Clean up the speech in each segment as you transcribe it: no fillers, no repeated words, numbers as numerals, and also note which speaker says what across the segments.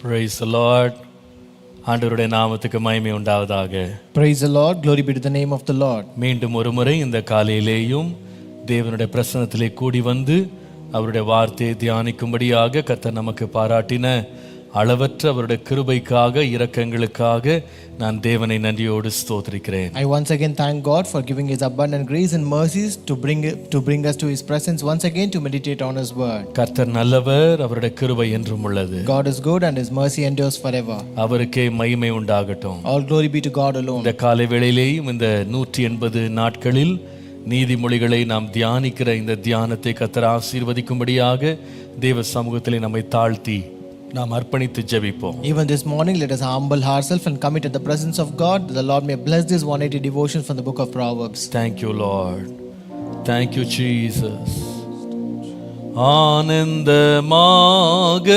Speaker 1: Praise the Lord. ஆண்டவருடைய நாமத்துக்கு மகிமை உண்டாவதாக.
Speaker 2: Praise the Lord. Glory be to the name of the Lord.
Speaker 1: மீண்டும் ஒரு முறை இந்த காலையிலேயும் தேவனுடைய பிரசன்னத்திலே கூடி வந்து அவருடைய வார்த்தையை தியானிக்கும்படியாக கர்த்தர் நமக்கு பாராட்டின அளவற்ற அவருடைய கிருபைக்காக இரக்கங்களுக்காக நான் தேவனை நன்றியோடு ஸ்தோத்திரிக்கிறேன்.
Speaker 2: I once again thank God for giving His abundant grace and mercies to bring us to His presence once again to meditate on His word.
Speaker 1: கர்த்தர் நல்லவர், அவருடைய கிருபை என்றும் உள்ளது.
Speaker 2: God is good and His mercy endures forever.
Speaker 1: அவருக்கே மகிமை உண்டாகட்டும்.
Speaker 2: All glory be to God alone.
Speaker 1: இந்த காலை வேளையிலேயும் இந்த 180 நாட்களில் நீதிமொழிகளை நாம் தியானிக்கிற இந்த தியானத்தை கர்த்தர் ஆசீர்வதிக்கும்படியாக தேவ சமூகத்திலே நம்மை தாழ்த்தி நாம் அர்ப்பணித்து ஜெபிப்போம்.
Speaker 2: Even this morning, let us humble ourselves and commit at the presence of God. The Lord may bless this 180 devotions from the book of Proverbs.
Speaker 1: Thank you, Lord. Thank you, Jesus. ஆனந்தமாக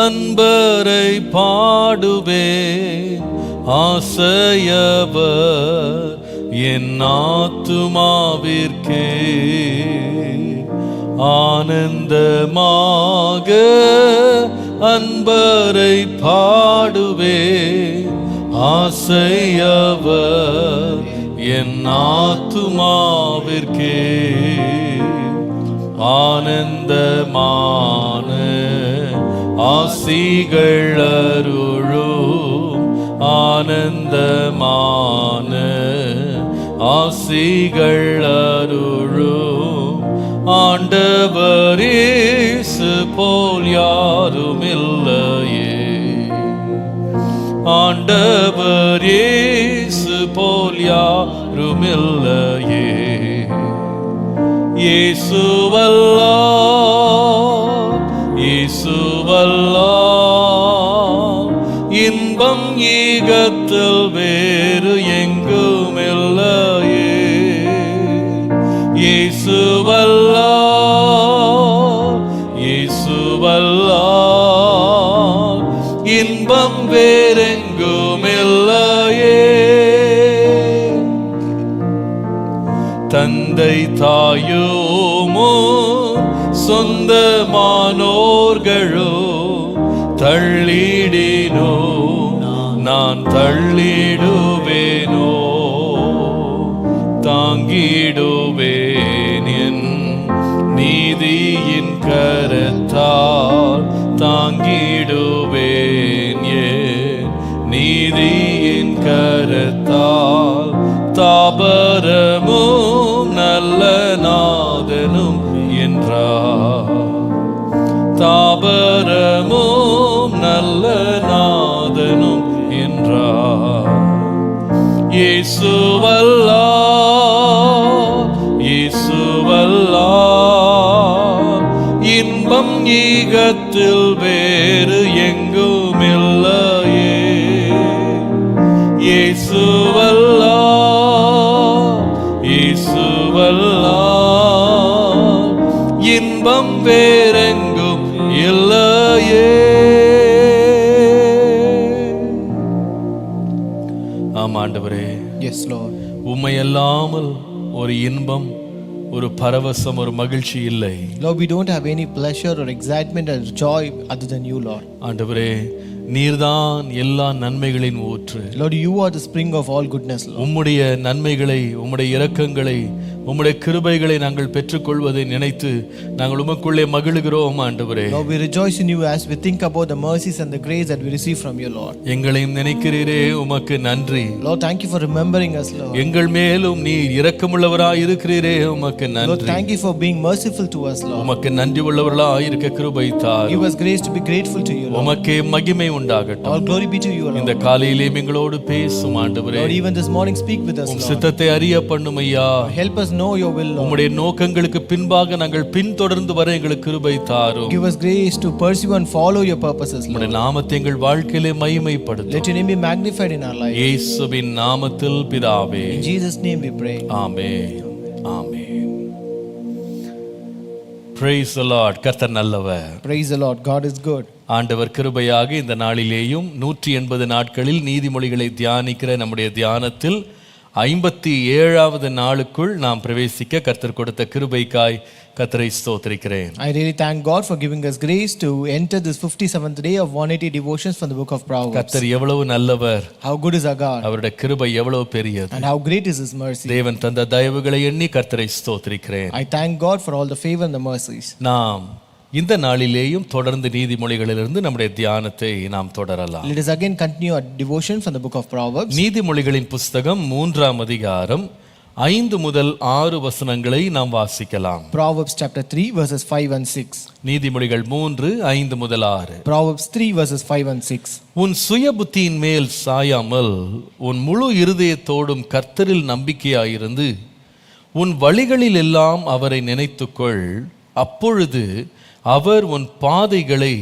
Speaker 1: அன்பரை பாடுவேன், ஆசையவர் என் ஆத்துமாவிற்கே. ஆனந்தமாக அன்பரை பாடுவேன், ஆசையவர் என் ஆத்துமாவிற்கே. ஆனந்தமான ஆசிகள் அருளும், ஆனந்தமான ஆசிகள் அருளும். ஆண்டவர் இயேசு போல் யாரும் இல்லையே, ஆண்டவர் இயேசு போல் யாரும் இல்லையே. இயேசுவல்லாஹ், இயேசுவல்லாஹ், இன்பம் ஈகத்தில் வேறு எங்கும் இல்லையே. இயேசுவல்லாஹ், இயேசுவல்லாஹ், இன்பம் வேறெங்கும் இல்லையே. தந்தை தாயுமோ சொந்தமானோர்களோ தள்ளிடினோ நான் தள்ளிடுவேனோ. தாங்கிடுவேன் என் நீதியின் கரத்தால், தாங்கிடுவேன் என் நீதியின் கரத்தால். தாபரமும் நல்ல நாதனும் என்றார், தாபரமும் நல்ல நாதனும் என்றார். இயேசுவல்லாஹ், இயேசுவல்லாஹ், இன்பம் ஈகத்தில் வேறு எங்கும் இல்லையே. இயேசுவல்லாஹ், இயேசுவல்லாஹ், இன்பம் வேறெங்கும் இல்லையே. ஆமாண்டவரே,
Speaker 2: Yes, Lord.
Speaker 1: உம்மை அல்லாமல் ஒரு இன்பம், ஒரு பரவசம், ஒரு மகிழ்ச்சி இல்லை.
Speaker 2: Lord, we don't have any pleasure or excitement or joy other than you, Lord.
Speaker 1: ஆண்டவரே, நீர்தான் எல்லா நன்மைகளின் ஊற்று.
Speaker 2: Lord, you are the spring of all goodness, Lord.
Speaker 1: உம்முடைய நன்மைகளை, உம்முடைய இரக்கங்களை, உம்முடைய கிருபைகளை நாங்கள் பெற்றுக்கொள்வதை நினைத்து நாங்கள் உமக்குள்ளே மகிழுகிறோம் ஆண்டவரே.
Speaker 2: Lord, we rejoice in you as we think about the mercies and the grace that we receive from you, Lord.
Speaker 1: எங்களையும் நினைக்கிறீரே, உமக்கு நன்றி.
Speaker 2: Lord, thank you for remembering us, Lord.
Speaker 1: எங்கள் மேலும் நீ இரக்கமுள்ளவராய் இருக்கிறீரே, உமக்கு
Speaker 2: Lord,
Speaker 1: நன்றி.
Speaker 2: thank you for being merciful to us, Lord.
Speaker 1: உமக்கு நன்றி உள்ளவர்களாய் இருக்க கிருபை தாரும்.
Speaker 2: Give us grace to be grateful to you, Lord.
Speaker 1: உமக்கே மகிமை உண்டாகட்டும்.
Speaker 2: All glory be to you, Lord.
Speaker 1: இந்த காலையிலே எங்களோடு பேசும் ஆண்டவரே.
Speaker 2: Lord, even this morning speak with us,
Speaker 1: um
Speaker 2: Lord.
Speaker 1: சித்தத்தை அறிய பண்ணும் ஐயா.
Speaker 2: Help us know your will, Lord.
Speaker 1: உம்முடைய நோக்கங்களுக்கு பின்பாக நாங்கள் பின்தொடர்ந்து வர எங்களுக்கு கிருபை தாரும்.
Speaker 2: Give us grace to pursue and follow your purposes,
Speaker 1: உம்முடைய
Speaker 2: Lord.
Speaker 1: நாமத்தை எங்கள் வாழ்க்கையிலே மகிமைப்படுத்தும்.
Speaker 2: Let your name be magnified in our life.
Speaker 1: இயேசுவின் நாமத்தில் பிதாவே,
Speaker 2: In Jesus' name we pray.
Speaker 1: Amen, amen. Praise the Lord. கர்த்தர் நல்லவர்.
Speaker 2: Praise the Lord. God is good.
Speaker 1: ஆண்டவர் கிருபையாக இந்த நாளிலேயும் 180 நாட்களில் நீதிமொழிகளை தியானிக்கிற நம்முடைய தியானத்தில் 57வது நாளுக்குள் நாம் பிரவேசிக்க கர்த்தர் கொடுத்த கிருபைக்காய் கர்த்தரை ஸ்தோத்திரிக்கிறேன்.
Speaker 2: I really thank God for giving us grace to enter this 57th day of 180 devotions from the book of Proverbs.
Speaker 1: கர்த்தர் எவ்வளவு நல்லவர்,
Speaker 2: How good is our God,
Speaker 1: அவருடைய கிருபை எவ்வளவு பெரியது.
Speaker 2: and how great is His mercy.
Speaker 1: தேவன் தந்த தயவுகளை எண்ணி கர்த்தரை ஸ்தோத்திரிக்கிறேன்.
Speaker 2: I thank God for all the favor and the mercies.
Speaker 1: நாம் இந்த நாளிலேயும் தொடர்ந்து நீதிமொழிகளிலிருந்து நம்முடைய தியானத்தை நாம் தொடரலாம்.
Speaker 2: Let us again continue our devotion from the book of Proverbs.
Speaker 1: நீதிமொழிகளின் புஸ்தகம் 3ஆம் அதிகாரம் 5 முதல் 6 வசனங்களை நாம் வாசிக்கலாம்.
Speaker 2: Proverbs chapter 3 verses 5 and 6.
Speaker 1: நீதிமொழிகள் 3, 5 முதல் 6.
Speaker 2: Proverbs 3 verses 5 and 6.
Speaker 1: உன் சுய புத்தியின் மேல் சாயாமல் உன் முழு இருதயத்தோடும் கர்த்தரில் நம்பிக்கையாயிருந்து உன் வழிகளில் எல்லாம் அவரை நினைத்துக்கொள், அப்பொழுது அவர் உன் பாதைகளை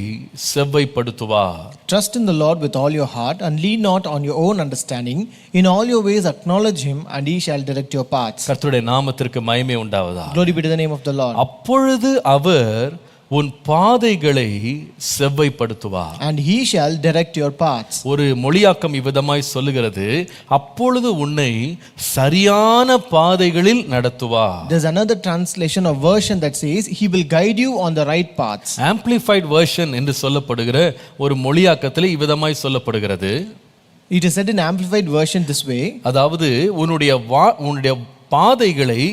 Speaker 1: செவ்வைப்படுத்துவார்.
Speaker 2: Trust in the Lord with all your heart and lean not on your own understanding. In all your ways acknowledge Him and He shall direct your paths.
Speaker 1: கர்த்தருடைய நாமத்திற்கு மகிமை உண்டாவதா.
Speaker 2: Glory be to the name of the Lord.
Speaker 1: அப்பொழுது அவர் உன் பாதைகளை செவ்வைப்படுத்துவார்.
Speaker 2: And He shall direct your paths.
Speaker 1: ஒரு மொழியாக்கம் இவ்விதமாய் சொல்லுகிறது, அப்பொழுது உன்னை சரியான பாதைகளில் நடத்துவார்.
Speaker 2: There's another translation or version that says He will guide you on the right paths.
Speaker 1: Amplified version என்று சொல்லப்படுகிற ஒரு மொழியாக்கத்தில் இவ்விதமாய் சொல்லப்படுகிறது.
Speaker 2: It is said in amplified version this way.
Speaker 1: அதாவது உன்னுடைய பாதைகளை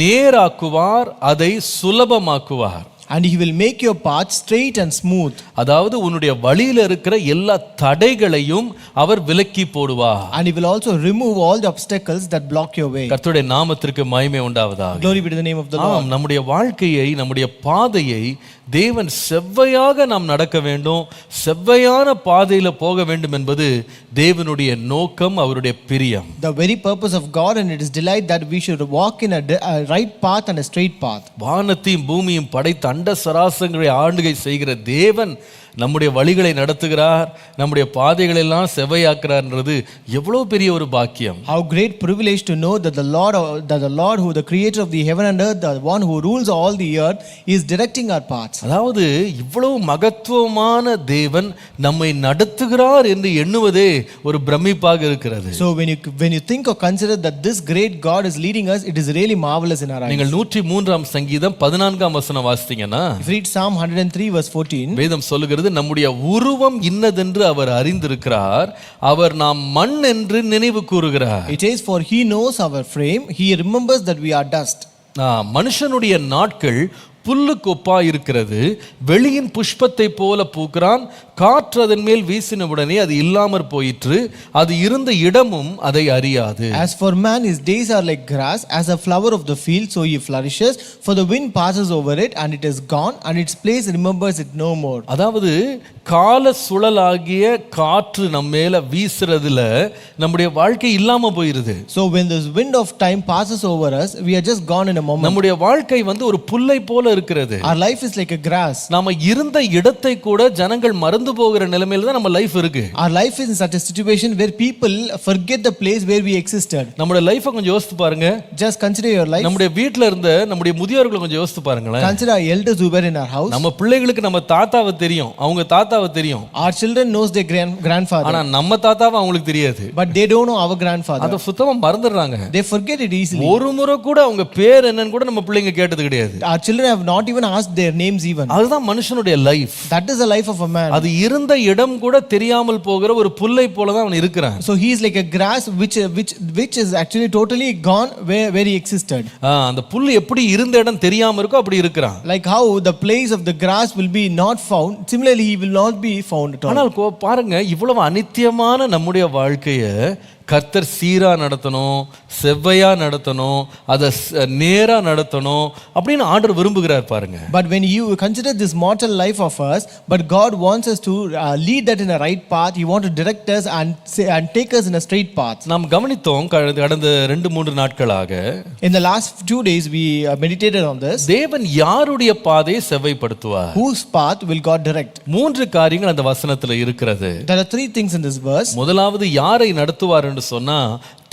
Speaker 1: நேராக்குவார், அதை சுலபமாக்குவார்.
Speaker 2: And He will make your path straight and smooth.
Speaker 1: அதாவது உன்னுடைய வழியில இருக்கிற எல்லா தடைகளையும் அவர் விலக்கி போடுவார்.
Speaker 2: And He will also remove all the obstacles that block your way.
Speaker 1: கர்த்தருடைய நாமத்திற்கு மகிமை உண்டாவதாக.
Speaker 2: Glory be to the name of the Lord.
Speaker 1: நம்முடைய வாழ்க்கையை, நம்முடைய பாதையை தேவன் செவ்வையாக நாம் நடக்க வேண்டும், செவ்வையான பாதையில போக வேண்டும் என்பது தேவனுடைய நோக்கம், அவருடைய பிரியம்.
Speaker 2: The very purpose of God and it is delight that we should walk in a right path and a straight path.
Speaker 1: வானத்தையும் பூமியும் படைத்த அண்ட சராசரங்களை ஆளுகை செய்கிற தேவன் நம்முடைய வழிகளை நடத்துகிறார், நம்முடைய பாதைகளை எல்லாம் செவ்வையாக்குறார்ன்றது எவ்வளவு பெரிய ஒரு பாக்கியம்.
Speaker 2: How great privilege to know that the Lord who the creator of the heaven and earth, the one who rules all the earth, is directing our paths.
Speaker 1: அதாவது இவ்வளவு மகத்துவமான தேவன் நம்மை நடத்துகிறார் என்று எண்ணுவதே ஒரு பிரமிப்பாக இருக்கிறது.
Speaker 2: So when you think or consider that this great God is leading us, it is really marvelous in our eyes.
Speaker 1: நீங்கள் 103ஆம் சங்கீதம் 14ஆம் வசனம் வாசித்தீங்கன்னா,
Speaker 2: if you read Psalm 103 verse 14,
Speaker 1: வேதம் சொல்லுகிறது, நம்முடைய உருவம் இன்னதென்று அவர் அறிந்திருக்கிறார், அவர் நாம் மண் என்று நினைவு கூறுகிறார்.
Speaker 2: it says, for He knows our frame, He remembers that we are dust.
Speaker 1: மனுஷனுடைய நாட்கள் புல்லுக்கு ஒப்பா இருக்கிறது, வெளியின் புஷ்பத்தை போல பூக்கிறான், காற்று அதன் மேல் வீசினவுடனே அது இல்லாமற் போயிற்று, அது இருந்த இடமும் அதை அறியாது.
Speaker 2: As for man, his days are like grass, as a flower of the field, so he flourishes, for the wind passes over it and it is gone, and its place remembers it no more.
Speaker 1: அதாவது கால சுழலாகிய காற்று நம்ம மேல வீசுறதுல நம்முடைய வாழ்க்கை இல்லாம போயிருது.
Speaker 2: So when this wind of time passes over us, we are just gone in a moment.
Speaker 1: நம்முடைய வாழ்க்கை ஒரு புல்லை போல இருக்கிறது.
Speaker 2: Our life is like a grass.
Speaker 1: நாம இருந்த இடத்தை கூட ஜனங்கள் மறந்து போகிற நிலைமையில தான் நம்ம லைஃப் இருக்கு.
Speaker 2: Our life is in such a situation where people forget the place where we existed.
Speaker 1: நம்முடைய லைஃபை கொஞ்சம் யோசித்து பாருங்க.
Speaker 2: Just consider your life.
Speaker 1: நம்முடைய வீட்ல இருந்த நம்முடைய முதியோர்களை கொஞ்சம் யோசித்து பாருங்களேன்.
Speaker 2: Consider our elders who were in our house.
Speaker 1: நம்ம பிள்ளைகளுக்கு நம்ம தாத்தாவை தெரியும், அவங்க தாத்தாவை தெரியும்.
Speaker 2: Our children knows their grandfather.
Speaker 1: ஆனா நம்ம தாத்தாவை அவங்களுக்கு தெரியாது.
Speaker 2: But they don't know our grandfather.
Speaker 1: அத சுத்தமா மறந்துடுறாங்க.
Speaker 2: They forget it easily.
Speaker 1: ஒரு முறை கூட அவங்க பேர் என்னன்னு கூட நம்ம பிள்ளைங்க கேட்டது கிடையாது.
Speaker 2: Our children have not even asked their names even.
Speaker 1: அதுதான் மனுஷனுடைய life.
Speaker 2: That is the life of a man.
Speaker 1: அது இருந்த இடம் கூட தெரியாமல் போகிற ஒரு புல்லை போல தான் அவன் இருக்கிறான்.
Speaker 2: So he is like a grass which is actually totally gone where he existed.
Speaker 1: அந்த புல் எப்படி இருந்த இடம் தெரியாம இருக்கோ அப்படி இருக்கிறான்.
Speaker 2: Like how the place of the grass will be not found, similarly he will not be found at all.
Speaker 1: ஆனால் பாருங்க, இவ்வளவு அநித்தியமான நம்முடைய வாழ்க்கையை கர்த்தர் சீரா நடத்தணும், செவ்வையா நடத்தணும், அதை நேரா நடத்தணும் அப்படின்னு ஆண்டவர் விரும்புகிறார் பாருங்க.
Speaker 2: But when you consider this mortal life of us, but God wants us to lead that in a right path. He wants to direct us and take us in a straight path.
Speaker 1: நாம் கவனித்தோம் கடந்த 2-3 நாட்களாக.
Speaker 2: In the last 2 days we meditated on this.
Speaker 1: தேவன் யாருடைய பாதையை செவ்வைப்படுத்துவார்?
Speaker 2: Whose path will God direct?
Speaker 1: 3 காரியங்கள் அந்த வசனத்துல இருக்கிறது.
Speaker 2: There are 3 things in this verse.
Speaker 1: முதலாவது யாரை நடத்துவார் என்று சொன்னா,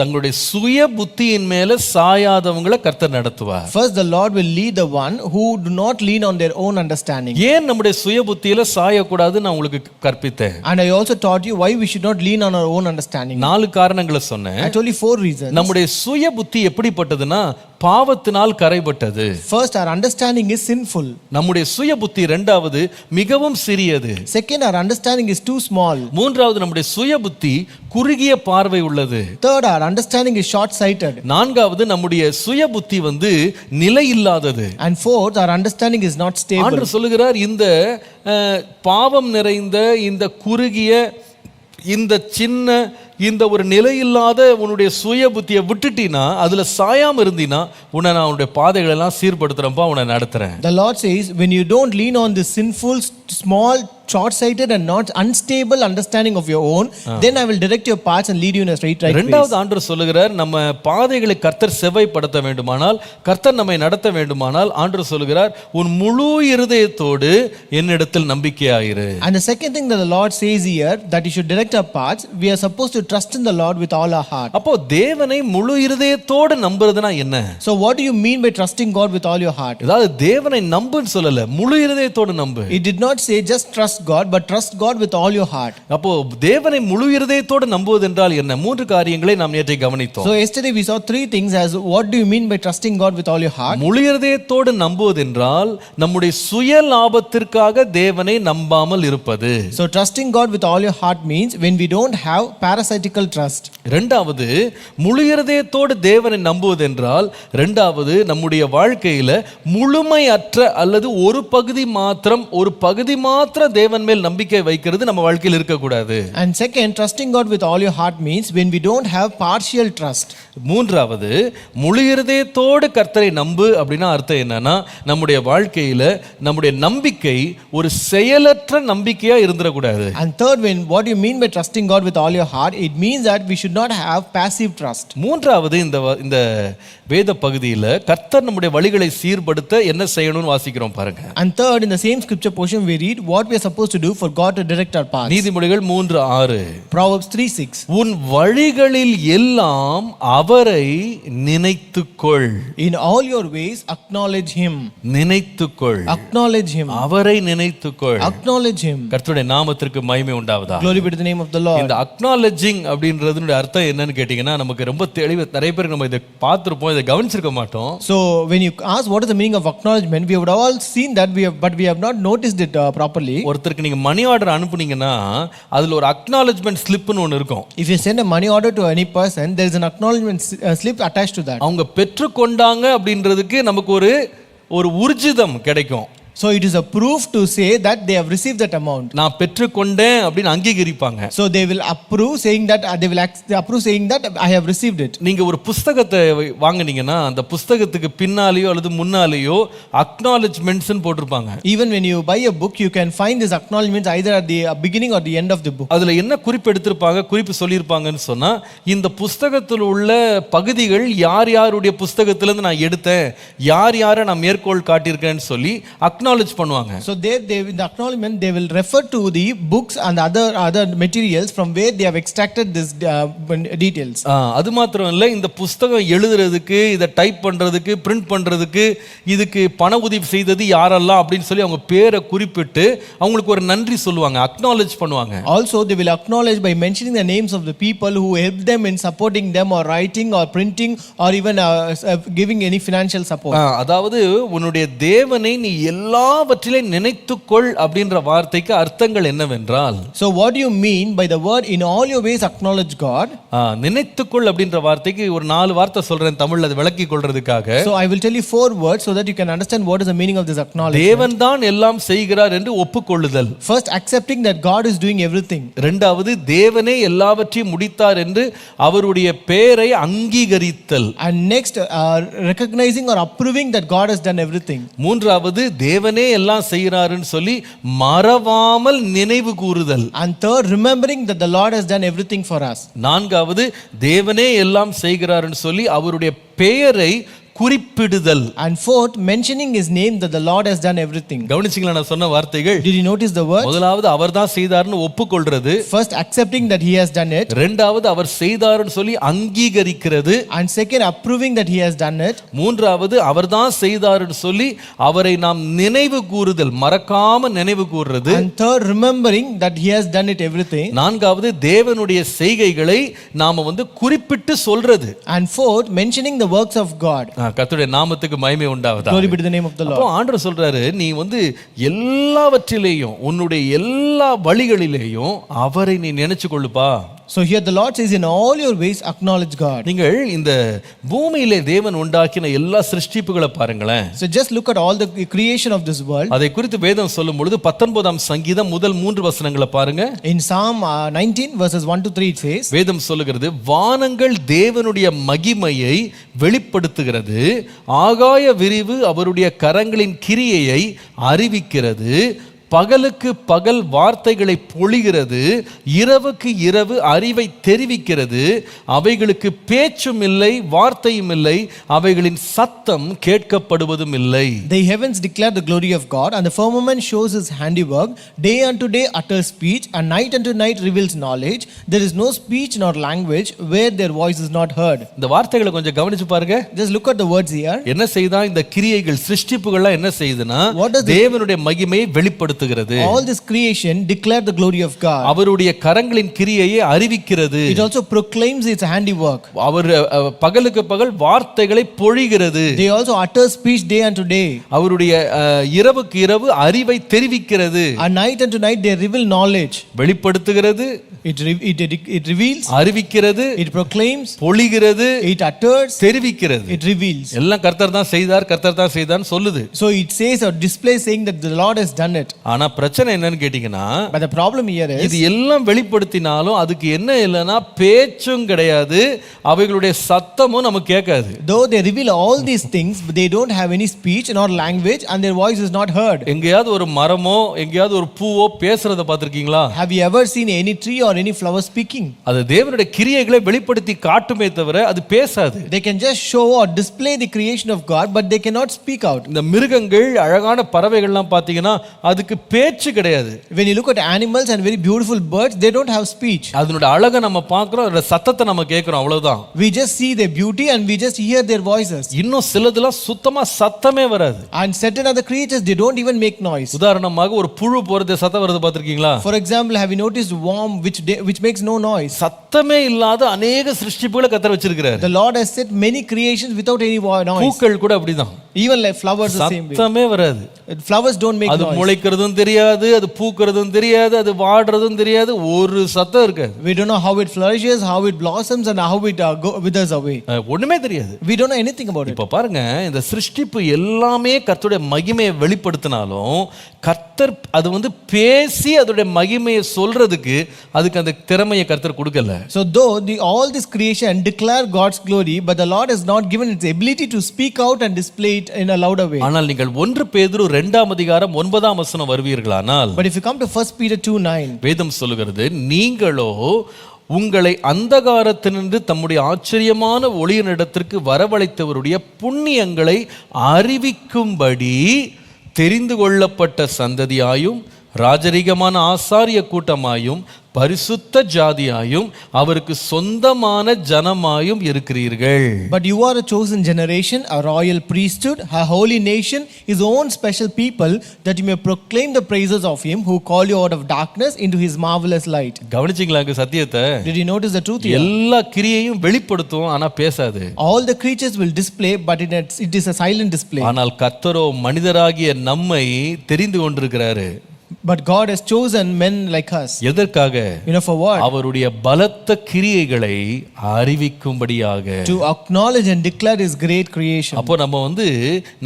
Speaker 1: தங்களுடைய சுய புத்தியின் மேல சாயாதவங்களை கர்த்தர் நடத்துவார்.
Speaker 2: First, the Lord will lead the one who do not lean on their own understanding.
Speaker 1: ஏன் நம்முடைய சுய புத்தியில சாயக்கூடாது நான் உங்களுக்கு கற்பித்தேன்.
Speaker 2: And I also taught you why we should not lean on our own understanding.
Speaker 1: 4 காரணங்களை சொன்னேன்.
Speaker 2: I told you 4 reasons.
Speaker 1: நம்முடைய சுய புத்தி எப்படிப்பட்டதுன்னா பாவத்தினால் கரைபட்டது.
Speaker 2: First, our understanding is sinful.
Speaker 1: நம்முடைய சுய புத்தி இரண்டாவது மிகவும் சிறியது.
Speaker 2: Second, our understanding is too small.
Speaker 1: மூன்றாவது நம்முடைய சுய புத்தி குறுகிய பார்வை உள்ளது.
Speaker 2: Third, our understanding is short sighted.
Speaker 1: நான்காவது நம்முடைய சுய புத்தி நிலையில்லாதது.
Speaker 2: And fourth, our understanding is not stable.
Speaker 1: ஆண்டவர் சொல்லுகிறார் இந்த பாவம் நிறைந்த இந்த குறுகிய இந்த சின்ன இந்த ஒரு நிலையில்லாத உன்னுடைய சுய புத்தியை விட்டுட்டினா அதுல சாயாம இருந்தினா உன்னை நான் உன்னுடைய பாதைகள் எல்லாம் சீர்படுத்துறேன்ப்பா, உன்னை நடத்துறேன்.
Speaker 2: The Lord says, when you don't lean on this sinful, small, short-sighted and not unstable understanding of your own, then I will direct your paths and lead you in a straight right
Speaker 1: இரண்டாவது
Speaker 2: pace.
Speaker 1: ஆண்டவர் சொல்லுகிறார், நம்ம பாதைகளை கர்த்தர் செவ்வாய்ப்படுத்த வேண்டுமானால், கர்த்தர் நம்மை நடத்த வேண்டுமானால், ஆண்டவர் சொல்லுகிறார், உன் முழு இருதயத்தோடு என்னிடத்தில் நம்பிக்கையாயிரு.
Speaker 2: And the second thing that the Lord says here, that you should direct our paths, we are supposed to trust in the Lord with all our heart.
Speaker 1: அப்போ தேவனை முழு இருதயத்தோடு நம்புறதுனா என்ன?
Speaker 2: So what do you mean by trusting God with all your heart?
Speaker 1: அதாவது தேவனை நம்புன்னு சொல்லல, முழு இருதயத்தோடு நம்பு.
Speaker 2: It did not say just trust God, but trust God with all your heart.
Speaker 1: அப்போ தேவனை முழு இருதயத்தோடு நம்புவது என்றால் என்ன? 3 காரியங்களை நாம் நேற்றை கவனித்தோம்.
Speaker 2: So yesterday we saw 3 things as what do you mean by trusting God with all your heart?
Speaker 1: முழு இருதயத்தோடு நம்புவது என்றால் நம்முடைய சுய லாபத்திற்காக தேவனை நம்பாமல் இருப்பது.
Speaker 2: So trusting God with all your heart means when we don't have parasitical trust.
Speaker 1: இரண்டாவது முழு இருதயத்தோடு தேவனை நம்புவது என்றால் இரண்டாவது நம்முடைய வாழ்க்கையில முழுமையற்ற அல்லது ஒரு பகுதி மாத்திரம் தேவன் மேல் நம்பிக்கை வைக்கிறது நம்ம வாழ்க்கையில் இருக்கக்கூடாது.
Speaker 2: And second, trusting God with all your heart means when we don't have partial trust.
Speaker 1: மூன்றாவது முழு இருதயத்தோடு கர்த்தரை நம்பு அப்படின்னா அர்த்தம் என்னன்னா நம்முடைய வாழ்க்கையில நம்முடைய நம்பிக்கை ஒரு செயலற்ற நம்பிக்கையா இருந்துடக்கூடாது.
Speaker 2: And third, when what you mean by trusting God with all your heart, it means that we should not have passive trust.
Speaker 1: மூன்றாவது இந்த வேத பகுதியில கர்த்தர் நம்முடைய வழிகளை சீர்படுத்த என்ன செய்யணும்னு வாசிக்கிறோம் பாருங்க.
Speaker 2: And third, in the same scripture portion we read what we are supposed to do for God to direct our paths.
Speaker 1: நீதிமொழிகள் 3:6.
Speaker 2: Proverbs 3:6.
Speaker 1: உன் வழிகளில் எல்லாம் அவரை நினைத்துக்கொள்.
Speaker 2: In all your ways acknowledge him.
Speaker 1: நினைத்துக்கொள்.
Speaker 2: Acknowledge him.
Speaker 1: அவரை நினைத்துக்கொள்.
Speaker 2: Acknowledge him.
Speaker 1: கர்த்தருடைய நாமத்திற்கு மகிமை உண்டாவதாக.
Speaker 2: Glory be to the name of the Lord.
Speaker 1: இந்த acknowledging அப்படின்றதுடைய அர்த்தம் என்னன்னு கேட்டீங்கன்னா நமக்கு ரொம்ப தெளிவு, நிறைய பேருக்கு நம்ம இதை பார்த்திருப்போம், இதை கவனிச்சிருக்க மாட்டோம்.
Speaker 2: So when you ask what is the meaning of acknowledgement, we would all seen that but we have not noticed it properly.
Speaker 1: ஒருத்தருக்கு நீங்க மணி ஆர்டர் அனுப்புனீங்கன்னா அதுல ஒரு acknowledgement slipனு ஒன்னு இருக்கும்.
Speaker 2: If you send a money order to any person, there is an acknowledgement slip attached to that.
Speaker 1: அவங்க பெற்றுக்கொண்டாங்க அப்படின்றதுக்கு நமக்கு ஒரு ஊர்ஜிதம் கிடைக்கும்.
Speaker 2: So it is a proof to say that they have received that amount.
Speaker 1: நான் பெற்றுக்கொண்டேன் அப்படின்னு அங்கீகரிப்பாங்க.
Speaker 2: So they will approve saying that approve saying that I have received it.
Speaker 1: நீங்க ஒரு புத்தகத்தை வாங்குனீங்கன்னா அந்த புத்தகத்துக்கு பின்னாலேயோ அல்லது முன்னாலேயோ acknowledgements ன்னு போட்டிருப்பாங்க.
Speaker 2: Even when you buy a book, you can find these acknowledgements either at the beginning or the end of the book.
Speaker 1: அதுல என்ன குறிப்பு எடுத்திருப்பாங்க, குறிப்பு சொல்லியிருப்பாங்கன்னு சொன்னா இந்த புத்தகத்தில் உள்ள பகுதிகள் யார் யாருடைய புத்தகத்திலிருந்து நான் எடுத்தேன், யாரை நான் மேற்கோள் காட்டியிருக்கேன்னு சொல்லி acknowledge பண்ணுவாங்க.
Speaker 2: So they in the acknowledgement they will refer to the books and other materials from where they have extracted this details.
Speaker 1: அது மாத்திரம் இல்லை, இந்த புத்தகம் எழுதுறதுக்கு, இதை டைப் பண்றதுக்கு, பிரிண்ட் பண்றதுக்கு, இதுக்கு பண உதவி செய்தது யாரெல்லாம் அப்படின்னு சொல்லி அவங்க பேரை குறிப்பிட்டு அவங்களுக்கு ஒரு நன்றி சொல்லுவாங்க, acknowledge பண்ணுவாங்க.
Speaker 2: Also they will acknowledge by mentioning the names of the people who helped them in supporting them or writing or printing or even giving any financial support.
Speaker 1: அதாவது உன்னுடைய தேவனை நீ எல்லாவற்றிலே நினைத்துக்கொள் அப்படின்ற வார்த்தைக்கு அர்த்தங்கள் என்னவென்றால்,
Speaker 2: so what do you mean by the word in all your ways acknowledge God?
Speaker 1: நினைத்துக்கொள் அப்படின்ற வார்த்தைக்கு ஒரு 4 வார்த்தை சொல்றேன் தமிழ்ல, அதை விளக்கி கொள்றதுக்காக.
Speaker 2: So I will tell you 4 words so that you can understand what is the meaning of this acknowledgement.
Speaker 1: தேவன் தான் எல்லாம் செய்கிறார் என்று ஒப்புக்கொள்ளுதல்.
Speaker 2: First, accepting that God is doing everything.
Speaker 1: இரண்டாவது தேவனே எல்லாவற்றையும் முடித்தார் என்று அவருடைய பெயரை அங்கீகரித்தல்.
Speaker 2: And next, recognizing or approving that God has done everything.
Speaker 1: மூன்றாவது தேவனே எல்லாம் செய்கிறாருன்னு சொல்லி மறவாமல் நினைவு கூறுதல்.
Speaker 2: And third, remembering that the Lord has done everything for us.
Speaker 1: நான்காவது தேவனே எல்லாம் செய்கிறாருன்னு சொல்லி அவருடைய பெயரை குறிப்பிடுதல்.
Speaker 2: And fourth, mentioning his name that the Lord has done everything.
Speaker 1: கவனிச்சீங்களா நான் சொன்ன வார்த்தைகள்?
Speaker 2: Did you notice the word?
Speaker 1: முதலாவது அவர்தான் செய்தார்னு ஒப்புக்கொள்றது,
Speaker 2: First, accepting that he has done it.
Speaker 1: இரண்டாவது அவர் செய்தார்னு சொல்லி அங்கீகரிக்கிறது,
Speaker 2: And second, approving that he has done it.
Speaker 1: மூன்றாவது அவர்தான் செய்தார்னு சொல்லி அவரை நாம் நினைவு கூறுதல், மறக்காம நினைவு கூறுறது,
Speaker 2: And third, remembering that he has done it everything.
Speaker 1: நான்காவது தேவனுடைய செய்கைகளை நாம குறிப்பிட்டு சொல்றது.
Speaker 2: And fourth, mentioning the works of God.
Speaker 1: கர்த்தருடைய நாமத்துக்கு மகிமை உண்டாவதாக.
Speaker 2: Glory be to the name of the Lord.
Speaker 1: அப்போ ஆண்டவர் சொல்றாரு, நீ எல்லாவற்றிலேயும் உன்னுடைய எல்லா வழிகளிலேயும் அவரை நீ நினைச்சு கொள்ளுப்பா.
Speaker 2: So here the Lord says, in all your ways acknowledge God.
Speaker 1: நீங்கள் இந்த பூமியிலே தேவன் உண்டாக்கின எல்லா சிருஷ்டிப்புகளை பாருங்களேன்.
Speaker 2: So just look at all the creation of this world.
Speaker 1: அதை குறித்து வேதம் சொல்லும் பொழுது 19ஆம் சங்கீதம் முதல் 3 வசனங்களை பாருங்க.
Speaker 2: In Psalm 19 verses 1 to 3 it says,
Speaker 1: வேதம் சொல்லுகிறது, வானங்கள் தேவனுடைய மகிமையை வெளிப்படுத்துகிறது, ஆகாய விரிவு அவருடைய கரங்களின் கிரியையை அறிவிக்கிறது, பகலுக்கு பகல் வார்த்தைகளை பொழிகிறது, இரவுக்கு இரவு அறிவை தெரிவிக்கிறது, அவைகளுக்கு பேச்சும் இல்லை வார்த்தையும் இல்லை, அவைகளின் சத்தம் கேட்கப்படுவதும் இல்லை.
Speaker 2: The heavens declare the glory of God, and the firmament shows his handiwork. Day unto day utters speech, and night unto night reveals knowledge. There is no speech nor language where their voice is not heard.
Speaker 1: இந்த வார்த்தைகளை கொஞ்சம் கவனிச்சு பாருங்க.
Speaker 2: Just look at the words here.
Speaker 1: என்ன செய்தா இந்த கிரியைகள் சிருஷ்டிப்புகள்லாம் என்ன செய்யுதுன்னா தேவனுடைய மகிமையை வெளிப்படுத்துகிறது.
Speaker 2: All this creation declare the glory of God.
Speaker 1: அவருடைய கரங்களின் கிரியையை அறிவிக்கிறது.
Speaker 2: It also proclaims its handiwork.
Speaker 1: அவர் பகலுக்கு பகல் வார்த்தைகளை பொழிகிறது.
Speaker 2: They also utter speech day unto day.
Speaker 1: அவருடைய இரவுக்கு இரவு அறிவை தெரிவிக்கிறது.
Speaker 2: And night unto night they reveal knowledge.
Speaker 1: வெளிப்படுத்துகிறது,
Speaker 2: it reveals,
Speaker 1: அறிவிக்கிறது,
Speaker 2: it proclaims,
Speaker 1: பொழிகிறது,
Speaker 2: it utters,
Speaker 1: தெரிவிக்கிறது.
Speaker 2: it reveals.
Speaker 1: எல்லாம் கர்த்தர் தான் செய்தார், கர்த்தர் தான் செய்தார்னு சொல்லுது.
Speaker 2: So it says or displays saying that the Lord has done it.
Speaker 1: ஆனா பிரச்சனை என்னன்னு கேட்டீங்கன்னா,
Speaker 2: But the problem here is,
Speaker 1: இது எல்லாம் வெளிப்படுத்தினாலும் அதுக்கு என்ன இல்லைன்னா பேச்சும் கிடையாது, அவைகளுடைய சத்தமும் நமக்கு கேட்காது.
Speaker 2: though they reveal all these things, but they don't have any speech nor language, and their voice is not heard.
Speaker 1: எங்கேயாவது ஒரு மரமோ எங்கேயாவது ஒரு பூவோ பேசுறத பார்த்திருக்கீங்களா?
Speaker 2: Have you ever seen any tree or any flower speaking?
Speaker 1: அது தேவனுடைய கிரியைகளை வெளிப்படுத்தி காட்டுமே தவிர அது பேசாது.
Speaker 2: They can just show or display the creation of God, but they cannot speak out.
Speaker 1: இந்த மிருகங்கள், அழகான பறவைகள்லாம் பார்த்தீங்கன்னா அதுக்கு பேச்சு கிடையாது.
Speaker 2: When you look at animals and very beautiful birds, they don't have speech.
Speaker 1: அதனுடைய அழகை நம்ம பார்க்கிறோம், அதோட சத்தத்தை நம்ம கேட்கிறோம், அவ்வளவுதான்.
Speaker 2: We just see their beauty and we just hear their voices.
Speaker 1: இன்னும் சிலதுலாம் சுத்தமா சத்தமே வராது.
Speaker 2: And certain other creatures, they don't even make noise.
Speaker 1: உதாரணமாக ஒரு புழு போறது சத்தம் வருது பார்த்திருக்கீங்களா?
Speaker 2: For example, have you noticed worm which makes no noise?
Speaker 1: சத்தமே இல்லாத அநேக சிருஷ்டிப்புகளை கர்த்தர் வச்சிருக்கிறார்.
Speaker 2: The Lord has set many creations without any noise.
Speaker 1: பூக்கள் கூட அப்படிதான்.
Speaker 2: Even like flowers the same way.
Speaker 1: சத்தமே வராது.
Speaker 2: Flowers don't make
Speaker 1: அது
Speaker 2: noise.
Speaker 1: முளைக்கிறதும் தெரியாது, அது பூக்கிறதும் தெரியாது, அது வாடுறதும் தெரியாது, ஒரு சத்தம் இருக்காது.
Speaker 2: We don't know how it flourishes, how it blossoms, and how it withers away.
Speaker 1: ஒண்ணுமே தெரியாது.
Speaker 2: We don't know anything about it.
Speaker 1: இப்ப பாருங்க, இந்த சிருஷ்டிப்பு எல்லாமே கர்த்தருடைய மகிமையை வெளிப்படுத்தினாலும் கர்த்தர் அது பேசி அதோட மகிமையை சொல்றதுக்கு அதுக்கு அந்த திறமையை கர்த்தர் கொடுக்கல.
Speaker 2: So though all this creation declare God's glory, but the Lord has not given its ability to speak out and display it in a louder way.
Speaker 1: ஆனால் நீங்கள் 1 பேதுரு 2ஆம் அதிகாரம் 9ஆம் வசனம் வருவீர்களானால்,
Speaker 2: But if you come to 1 Peter 2:9,
Speaker 1: வேதம் சொல்லுகிறது, நீங்களோ உங்களை அந்தகாரத்தினின்று தம்முடைய ஆச்சரியமான ஒளியினிடத்திற்கு வரவழைத்தவருடைய புண்ணியங்களை அறிவிக்கும்படி தெரிந்து கொள்ளப்பட்ட சந்ததியாயும் ராஜரீகமான ஆசாரிய கூட்டமாயும் பரிசுத்த ஜாதியாயும் அவருக்கு சொந்தமான ஜனமாயும் இருக்கிறீர்கள்.
Speaker 2: But you are a chosen generation, a royal priesthood, a holy nation, his own special people, that you may proclaim the praises of him who called you out of darkness into his marvelous light.
Speaker 1: கவனிச்சீங்களா சத்தியத்தை?
Speaker 2: Did you notice the truth here?
Speaker 1: எல்லா கிரியையும் வெளிப்படுத்தும், ஆனா பேசாது.
Speaker 2: All the creatures will display, but it is a silent display.
Speaker 1: ஆனால் கர்த்தரோ மனிதராகிய நம்மை தெரிந்து கொண்டிருக்கிறாரு.
Speaker 2: But God has chosen men like us.
Speaker 1: எதற்காக?
Speaker 2: For what?
Speaker 1: அவருடைய பலத்த கிரியைகளை அறிவிக்கும்படியாக.
Speaker 2: To acknowledge and declare his great creation.
Speaker 1: அப்போ நம்ம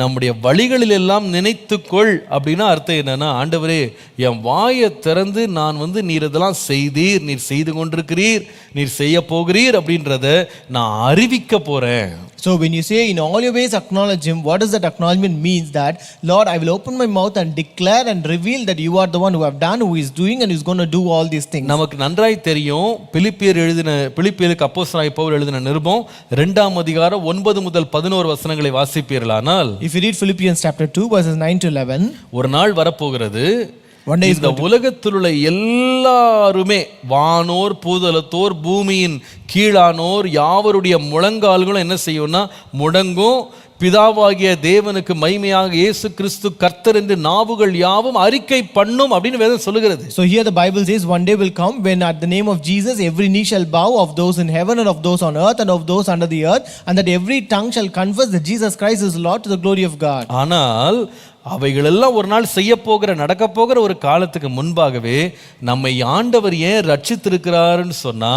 Speaker 1: நம்முடைய வழிகளில் எல்லாம் நினைத்துக்கொள் அப்படின்னா அர்த்தம் என்னன்னா, ஆண்டவரே என் வாயை திறந்து நான் நீர் இதெல்லாம் செய்தீர், நீர் செய்து கொண்டிருக்கிறீர், நீர் செய்ய போகிறீர் அப்படின்றத நான் அறிவிக்க போறேன்.
Speaker 2: So when you say in all your ways acknowledge him, what does that acknowledgement means? That Lord, I will open my mouth and declare and reveal that you are the one who have done, who is doing and is going to do all these things.
Speaker 1: நமக்கு நன்றாய் தெரியும் பிலிப்பியருக்கு அப்போஸ்தலனாகிய பவுல் எழுதின நிருபம் 2ஆம் அதிகாரம் 9 முதல் 11 வசனங்களை வாசிப்பீர்களானால்,
Speaker 2: If you read Philippians chapter 2 verses 9 to 11,
Speaker 1: ஒரு நாள் வரப்போகிறது,
Speaker 2: one day is
Speaker 1: இந்த உலகத்தில் உள்ள எல்லாருமே, வானோர் பூதலத்தோர் பூமியின் கீழானோர் யாவருடைய முழங்கால்களும் என்ன செய்யும்னா முடங்கும், பிதாவாகிய தேவனுக்கு மகிமையாக இயேசு கிறிஸ்து கர்த்தர் என்று நாவுகள் யாவும் அறிக்கை பண்ணும் அப்படின்னு வேதம் சொல்லுகிறது.
Speaker 2: So here the Bible says one day will come when at the name of Jesus every knee shall bow, of those in heaven and of those on earth and of those under the earth, and that every tongue shall confess that Jesus Christ is Lord, to the glory of God.
Speaker 1: ஆனால் அவைகளெல்லாம் ஒரு நாள் செய்ய போகிற நடக்க போகிற ஒரு காலத்துக்கு முன்பாகவே நம்மை ஆண்டவர் ஏன் ரட்சித்திருக்கிறாருன்னு சொன்னா,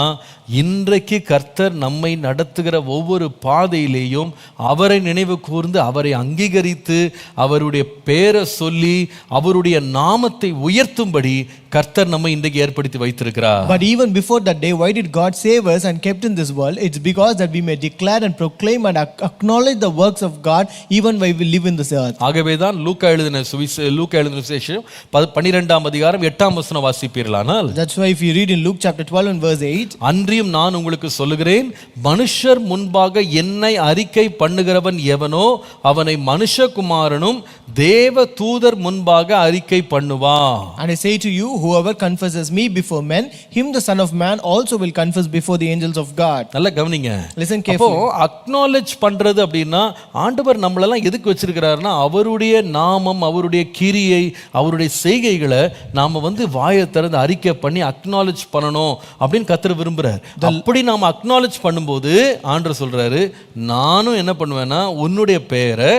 Speaker 1: இன்றைக்கு கர்த்தர் நம்மை நடத்துகிற ஒவ்வொரு பாதையிலேயும் அவரை நினைவு கூர்ந்து அவரை அங்கீகரித்து அவருடைய பேரை சொல்லி அவருடைய நாமத்தை உயர்த்தும்படி கர்த்தர் நம்மை இன்றைக்கு ஏற்படுத்தி வைத்திருக்கிறார்.
Speaker 2: But even before that day, why did God save us and kept in this world? It's because that we may declare and proclaim and acknowledge the works of God even while we live in this earth.
Speaker 1: ஆகவேதான் லூக்கா எழுதின சுவிசேஷம் 12ஆம் அதிகாரம் 8ஆம் வசனம் வாசிப்பீர்களானால்,
Speaker 2: That's why if you read in Luke chapter 12 and verse 8,
Speaker 1: அன்றியும் நான் உங்களுக்கு சொல்லுகிறேன், மனுஷர் முன்பாக என்னை அறிக்கை பண்ணுகிறவன் எவனோ அவனை மனுஷகுமாரனும் தேவ தூதர் முன்பாக அறிக்கை பண்ணுவா.
Speaker 2: And I say to you, whoever confesses me before men, him the Son of Man also will confess before the angels of God.
Speaker 1: நல்லா கவனிங்க.
Speaker 2: Listen
Speaker 1: அப்போ
Speaker 2: carefully.
Speaker 1: அக்னாலேஜ் பண்றது அப்படின்னா ஆண்டவர் நம்மளெல்லாம் எதுக்கு வச்சிருக்கிறாருன்னா அவருடைய நாமம், அவருடைய கிரியை, அவருடைய செய்கைகளை நாம வாயை திறந்து அறிக்கை பண்ணி அக்னாலேஜ் பண்ணணும் அப்படின்னு கர்த்தர் விரும்புறார். அப்படி நாம அக்னாலேஜ் பண்ணும்போது ஆண்டவர் சொல்றாரு, நானும் என்ன பண்ணுவேன்னா உன்னுடைய பெயரை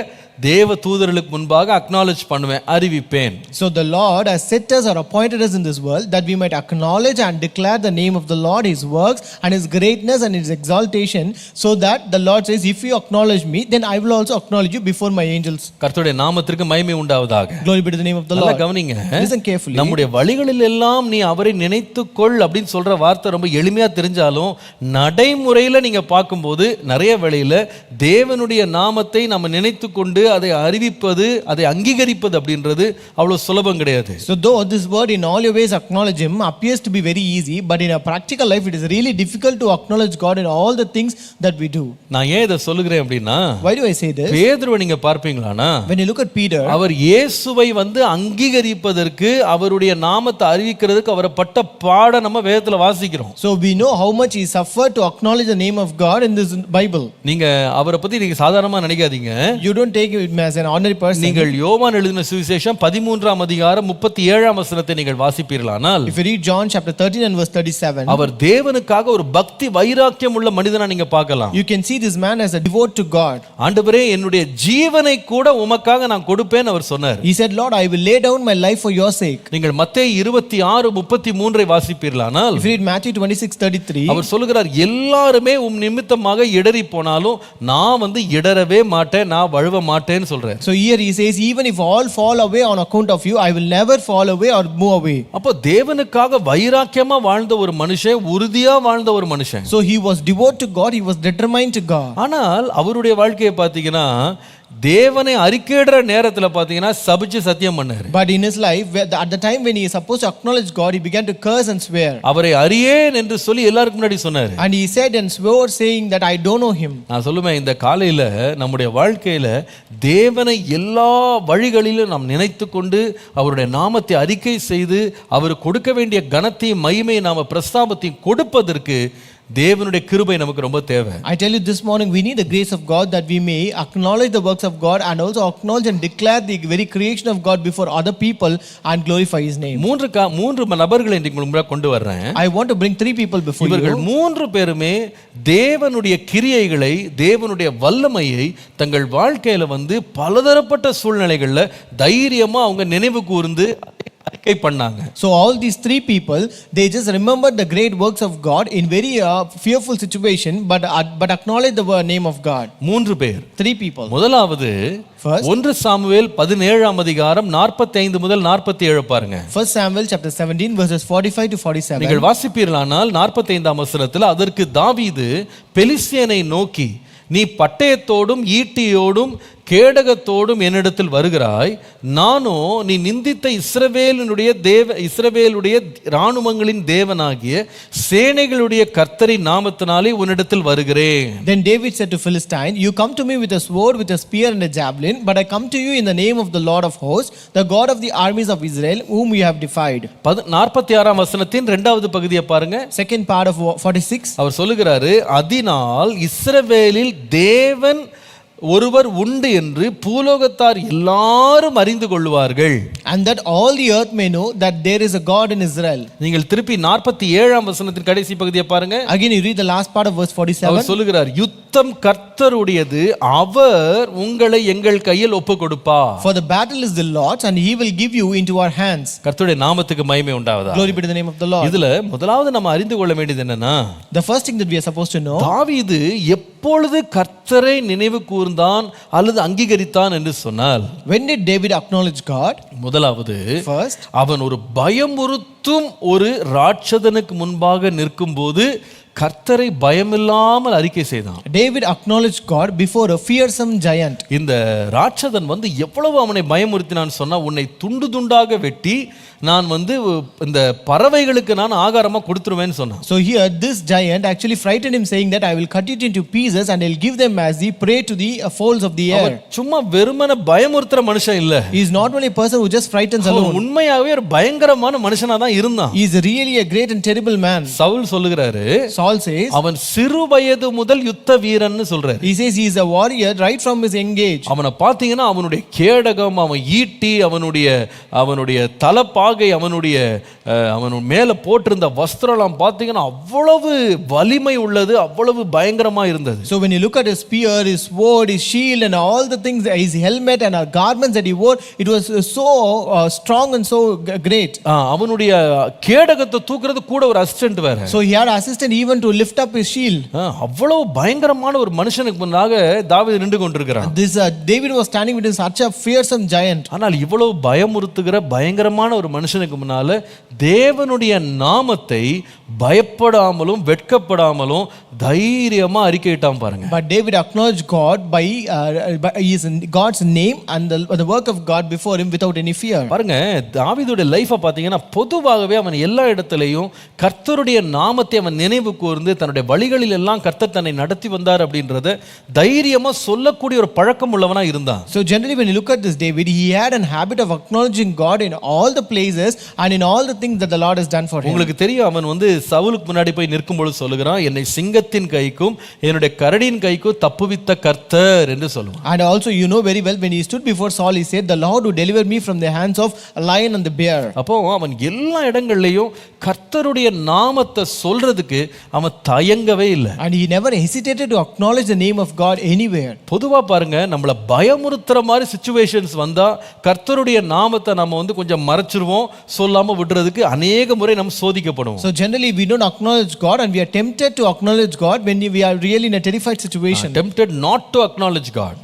Speaker 1: தேவ தூதர்களுக்கு முன்பாக அக்னாலேஜ் பண்ணுவேன், அறிவிப்பேன்.
Speaker 2: So the Lord has set us or appointed us in this world that we might acknowledge and declare the name of the Lord, his works and his greatness and his exaltation, so that the Lord says, if you acknowledge me, then I will also acknowledge you before my angels.
Speaker 1: கர்த்தருடைய நாமத்திற்கு மகிமை உண்டாவதாக.
Speaker 2: Glory be to the name of the
Speaker 1: நல்லா
Speaker 2: Lord.
Speaker 1: கவனிங்க.
Speaker 2: Listen carefully.
Speaker 1: நம்முடைய வழிகளில் எல்லாம் நீ அவரை நினைத்துக்கொள் அப்படின்னு சொல்ற வார்த்தை ரொம்ப எளிமையா தெரிஞ்சாலும் நடைமுறையில நீங்க பார்க்கும்போது நிறைய வேளையில தேவனுடைய நாமத்தை நம்ம நினைத்து கொண்டு அதை அறிவிப்பது, அதை அங்கீகரிப்பது அப்படின்றது அவ்வளவு சுலபம் கிடையாது.
Speaker 2: So though this word in all your ways acknowledge him appears to be very easy, but in a practical life it is really difficult to acknowledge God in all the things that we do.
Speaker 1: நான் ஏன் இதை சொல்லுகிறேன் அப்படின்னா,
Speaker 2: Why do I say this?
Speaker 1: பேதுருவை நீங்க பார்ப்பீங்களானா,
Speaker 2: When you look at Peter,
Speaker 1: அவர் இயேசுவை அங்கீகரிப்பதற்கு, அவருடைய நாமத்தை அறிவிக்கிறதுக்கு அவரை பட்ட பாட நம்ம வேதத்துல வாசிக்கிறோம்.
Speaker 2: so we know how much he suffered to acknowledge the name of God in this Bible.
Speaker 1: நீங்க அவரை பத்தி நீங்க சாதாரணமா நினைக்காதீங்க.
Speaker 2: You don't take it as an ordinary person.
Speaker 1: நீங்கள் யோவான் எழுதின சுவிசேஷம் 13ஆம் அதிகாரம் 37ஆம் வசனத்தை நீங்கள் வாசிப்பீர்களானால்,
Speaker 2: If you read John chapter 13 and verse 37,
Speaker 1: அவர் தேவனுக்காக ஒரு பக்தி வைராக்கியம் உள்ள மனிதனா நீங்க பார்க்கலாம்.
Speaker 2: you can see this man as a devote to God.
Speaker 1: ஆண்டவரே என்னுடைய ஜீவனை கூட உமக்காக நான் கொடுப்பேன் அவர் சொன்னார்.
Speaker 2: He said, Lord, I will lay down my life for your sake.
Speaker 1: நீங்கள் மத்தேயு 26:33 வாசிப்பீர்களானால்,
Speaker 2: If you read Matthew 26:33,
Speaker 1: அவர் சொல்லுகிறார், எல்லாருமே நிமித்தமாக இடறி போனாலும் நான் இடறவே மாட்டேன், நான் வழுவ மாட்டேன்னு சொல்றார்.
Speaker 2: so here he says, even if all fall away on account of you, I will never fall away or move away.
Speaker 1: அப்போ தேவனுக்காக வைராக்கியமா வாழ்ந்த ஒரு மனுஷன், உறுதியா வாழ்ந்த ஒரு மனுஷன்.
Speaker 2: So he was devoted to God, he was determined to God.
Speaker 1: ஆனால் அவருடைய வாழ்க்கையை பார்த்தீங்கன்னா, தேவனை அறிக்கையிடுற நேரத்தில் பார்த்தீங்கன்னா சபிச்சு சத்தியம் பண்ணாரு.
Speaker 2: But in his life, at the time when he is supposed to acknowledge God, he began to curse and swear.
Speaker 1: அவரை அறியேன் என்று சொல்லி எல்லாருக்கும் முன்னாடி சொன்னாரு.
Speaker 2: And he said and swore saying that I don't know him.
Speaker 1: நான் சொல்லுவேன், இந்த காலையில நம்முடைய வாழ்க்கையில தேவனை எல்லா வழிகளிலும் நாம் நினைத்து கொண்டு அவருடைய நாமத்தை அறிக்கை செய்து அவர் கொடுக்க வேண்டிய கனத்தையும் மகிமையை நாம பிரஸ்தாபத்தையும் கொடுப்பதற்கு தேவனுடைய கிருபை நமக்கு ரொம்ப தேவை.
Speaker 2: I tell you this morning, we need the grace of God that we may acknowledge the works of God and also acknowledge and declare the very creation of God before other people and glorify his name.
Speaker 1: மூன்று நபர்களை இன்றைக்கு முன்னாடி கொண்டு வர்றேன்.
Speaker 2: I want to bring 3 people before
Speaker 1: இவர்கள்
Speaker 2: you.
Speaker 1: மூன்று பேருமே தேவனுடைய கிரியைகளை, தேவனுடைய வல்லமையை தங்கள் வாழ்க்கையில பலதரப்பட்ட சூழ்நிலைகள்ல தைரியமா அவங்க நினைவு கூர்ந்து அறிக்கை பண்ணாங்க.
Speaker 2: So all these 3 people, they just remembered the great works of God in very fearful situation, but acknowledge the name of God.
Speaker 1: மூன்று பேர்.
Speaker 2: 3 people.
Speaker 1: முதலாவது
Speaker 2: First,
Speaker 1: 1 சாமுவேல் 17ஆம் அதிகாரம் 45 முதல் 47 பாருங்க.
Speaker 2: 1 Samuel chapter 17 verses 45 to 47.
Speaker 1: நீங்கள் வாசிப்பீர்களானால் 45ஆம் வசனத்தில், அதற்கு தாவீது பெலிஸ்தியனை நோக்கி, நீ பட்டயத்தோடும் ஈட்டியோடும் கேடகத்தோடும் என்னிடத்தில் வருகிறாய், நானோ நீ நிந்தித்த இஸ்ரவேலுடைய இராணுவங்களின் தேவனாகிய சேனைகளுடைய கர்த்தரின் நாமத்தினாலே உன்னிடத்தில் வருகிறேன்.
Speaker 2: Then David said to Philistine, you come to me with a sword, with a spear and a javelin, but I come to you in the name of the Lord of hosts, the God of the armies of Israel, whom you have defied.
Speaker 1: 46ஆம் வசனத்தின் இரண்டாவது பகுதியை பாருங்க.
Speaker 2: Second part of 46.
Speaker 1: அவர் சொல்லுகிறாரு, அதனால் இஸ்ரவேலில் தேவன் ஒருவர் உண்டு என்று பூலோகத்தார் எல்லாரும் அறிந்து கொள்வார்கள்.
Speaker 2: And that all the earth may know that there is a God in Israel.
Speaker 1: நீங்கள் திருப்பி 47ஆம் வசனத்தின் கடைசி பகுதியை பாருங்க.
Speaker 2: Again you read the last part of verse 47.
Speaker 1: அவர் சொல்லுகிறார், யுத்தம் கர்த்தருடையது, அவர் உங்களை எங்கள் கையில் ஒப்பு கொடுப்பார்.
Speaker 2: For the battle is the Lord's and he will give you into our hands.
Speaker 1: கர்த்தருடைய நாமத்துக்கு மகிமை உண்டாவதாக.
Speaker 2: Glory be to the name of the Lord.
Speaker 1: இதுல முதலாவது நம்ம அறிந்து கொள்ள வேண்டியது என்னன்னா,
Speaker 2: the first thing that we are supposed to know,
Speaker 1: தாவீது எப்பொழுது கர்த்தரை நினைவு கூர்ந்தான் அல்லது அங்கீகரித்தான் என்று சொன்னால்,
Speaker 2: when did David acknowledge God?
Speaker 1: முதலாவது,
Speaker 2: first,
Speaker 1: அவன் ஒரு பயமுறுத்தும் ஒரு ராட்சதனுக்கு முன்பாக நிற்கும்போது கர்த்தரை பயமில்லாமல் அறிக்கை செய்தான்.
Speaker 2: David acknowledged God before a fearsome giant.
Speaker 1: இந்த ராட்சதன் எவ்வளவு அவனை பயமுறுத்தினான்னு சொன்னா, உன்னை துண்டு துண்டாக வெட்டி நான் இந்த பறவைகளுக்கு நான் ஆகாரமா கொடுத்துருவேன்னு சொன்னான்.
Speaker 2: So here this giant actually frightened him, saying that I will cut it into pieces and I'll give them as the prey to the fowls of the air.
Speaker 1: சும்மா வெறுமனே பயமுறுத்துற மனுஷன் இல்ல.
Speaker 2: He is not only a person who just frightens alone.
Speaker 1: உண்மையாவே ஒரு பயங்கரமான மனுஷனா தான் இருந்தான்.
Speaker 2: He is really a great and terrible man.
Speaker 1: Saul சொல்லுகிறாரு,
Speaker 2: Saul says,
Speaker 1: அவன் சிறு வயது முதல் யுத்த வீரன்னு சொல்றாரு.
Speaker 2: He says he is a warrior right from his young age.
Speaker 1: அவனை பாத்தீங்கன்னா அவனுடைய கேடகம், அவன் ஈட்டி, அவனுடைய தலப்பாகை, அவன் மேல போட்டிருந்த வஸ்திரம் பாத்தீங்கன்னா அவ்வளவு வலிமை உள்ளது, அவ்வளவு பயங்கரமா இருந்தது.
Speaker 2: So when you look at his spear, his sword, his shield and all the things, his helmet and garments that he wore, it was so strong and so great.
Speaker 1: அவனுடைய கேடகத்தை தூக்குறது கூட ஒரு அசிஸ்டன்ட் வேற.
Speaker 2: So he had an assistant even to lift up his shield.
Speaker 1: அவ்வளவு பயங்கரமான ஒரு மனுஷனுக்கு முன்னாக தாவீது நின்று கொண்டிருக்கிறான்.
Speaker 2: This David was standing with such a fearsome giant.
Speaker 1: ஆனால் இவ்வளவு பயமுறுத்துகிற பயங்கரமான ஒரு மனுஷனுக்கு முன்னால தேவனுடைய நாமத்தை பயப்படாமலும் வெட்கப்படாமலும் தைரியமா அறிக்கையிட்டான் பாருங்க.
Speaker 2: But David acknowledged God by his God's name and the work of God before him without any fear.
Speaker 1: பாருங்க, தாவீதுடைய லைஃபை பாத்தீங்கன்னா பொதுவாகவே அவன் எல்லா இடத்திலையும் கர்த்தருடைய நாமத்தை அவன் நினைவு கூர்ந்து தன்னுடைய வழிகளில் எல்லாம் கர்த்தர் தன்னை நடத்தி வந்தார் அப்படின்றத தைரியமா சொல்லக்கூடிய ஒரு பழக்கம் உள்ளவனா இருந்தான்.
Speaker 2: So generally when you look at this David, he had an habit of acknowledging God in all the places and in all the things that the Lord has done for him.
Speaker 1: உங்களுக்கு தெரியும், அவன் சவுலுக்கு முன்னாடி போய் நிற்கும் பொழுது சொல்லுகிறான், என்னை சிங்கத்தின் கைக்கும் என்னுடைய கரடியின் கைக்கும் தப்புவித்த கர்த்தர் என்று சொல்லுவான்.
Speaker 2: And also you know very well when he stood before Saul, he said, the Lord who delivered me from the hands of a lion and the bear.
Speaker 1: அப்போ அவன் எல்லா இடங்கள்லயும் கர்த்தருடைய நாமத்தை சொல்றதுக்கு அவன் தயங்கவே இல்லை.
Speaker 2: And he never hesitated to acknowledge the name of God anywhere.
Speaker 1: பொதுவா பாருங்க, நம்மள பயமுறுத்துற மாதிரி சிச்சுவேஷன்ஸ் வந்தா கர்த்தருடைய நாமத்தை நம்ம கொஞ்சம் மறைச்சிருவோம், சொல்லாம விடுறதுக்கு அநேக முறை நம்ம சோதிக்கப்படுவோம்.
Speaker 2: So generally we don't acknowledge God and we are tempted to acknowledge God when we are really in a terrified situation.
Speaker 1: Tempted not to acknowledge God.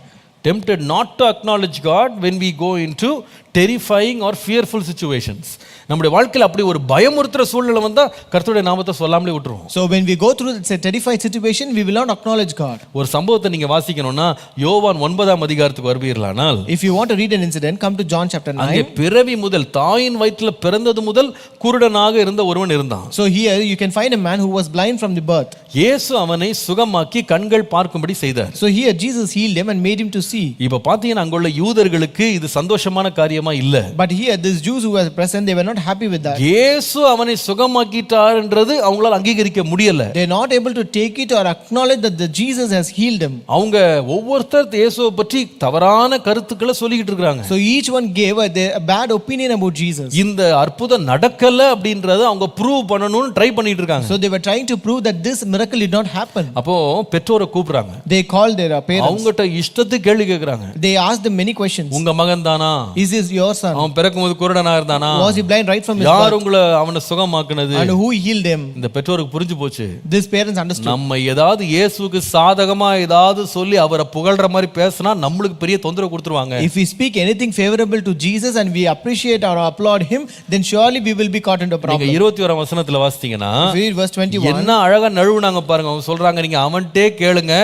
Speaker 1: Tempted not to acknowledge God when we go into terrifying or fearful situations. நம்முடைய வாழ்க்கையில் அப்படி ஒரு பயமுறுத்துற சூழ்நிலை வந்தா கர்த்தருடைய நாமத்தை சொல்லாமலே விட்டுருவோம்.
Speaker 2: So when we go through a terrified situation, we will not acknowledge God.
Speaker 1: ஒரு சம்பவத்தை நீங்க வாசிக்கணும்னா யோவான் 9ஆம் அதிகாரத்துக்கு வருவீர்களானால்,
Speaker 2: if you want to read an incident, come to John chapter 9.
Speaker 1: அங்கே பிறவி முதல் தாயின் வயிற்றில் பிறந்தது முதல் குருடனாக இருந்த ஒருவன் இருந்தான்.
Speaker 2: So here you can find a man who was blind from the birth.
Speaker 1: இயேசு அவனை சுகமாக்கி கண்கள் பார்க்கும்படி செய்தார்.
Speaker 2: So here Jesus healed him and made him to see.
Speaker 1: இப்ப பாத்தீங்கன்னா அங்குள்ள யூதர்களுக்கு இது சந்தோஷமான காரியமா இல்ல.
Speaker 2: But here these Jews who were present, they were not happy with that.
Speaker 1: இயேசு அவனை சுகமாக்கிட்டார்ன்றது அவங்களால அங்கீகரிக்க முடியல.
Speaker 2: They are not able to take it or acknowledge that the Jesus has healed him.
Speaker 1: அவங்க ஒவ்வொருத்தர் இயேசுவை பற்றி தவறான கருத்துக்களை சொல்லிக்கிட்டு இருக்காங்க.
Speaker 2: So each one gave a bad opinion about Jesus.
Speaker 1: இந்த அற்புதம் நடக்கல அப்படின்றத அவங்க ப்ரூவ் பண்ணணும்னு ட்ரை பண்ணிட்டு இருக்காங்க.
Speaker 2: So they were trying to prove that this miracle did not happen.
Speaker 1: அப்போ பெற்றோரை கூப்பிடுறாங்க.
Speaker 2: They called their parents.
Speaker 1: அவங்கட்ட இஷ்டத்துக்கு கேள்வி கேக்குறாங்க.
Speaker 2: They asked them many questions.
Speaker 1: உங்க மகன் தானா?
Speaker 2: Is this your son?
Speaker 1: அவன் பிறக்கும்போது குருடனா இருந்தானா?
Speaker 2: Was he blind right from his
Speaker 1: யார்
Speaker 2: birth?
Speaker 1: உங்களை அவனை சுகமாக்குனது?
Speaker 2: And who healed him?
Speaker 1: இந்த பெற்றோருக்கு புரிஞ்சு போச்சு.
Speaker 2: These parents understood.
Speaker 1: நம்ம ஏதாவது இயேசுவுக்கு சாதகமா ஏதாவது சொல்லி அவரை புகழ்ற மாதிரி பேசினா நம்மளுக்கு பெரிய தொந்தரவு கொடுத்துருவாங்க.
Speaker 2: If we speak anything favorable to Jesus and we appreciate or applaud him, then surely we will be caught into a
Speaker 1: நீங்க
Speaker 2: problem.
Speaker 1: 21 வசனத்துல வாசித்தீங்கன்னா
Speaker 2: Read verse 21.
Speaker 1: என்ன அழகா நழுவுனாங்க பாருங்க. அவங்க சொல்றாங்க, நீங்க அவன்கிட்டே கேளுங்க,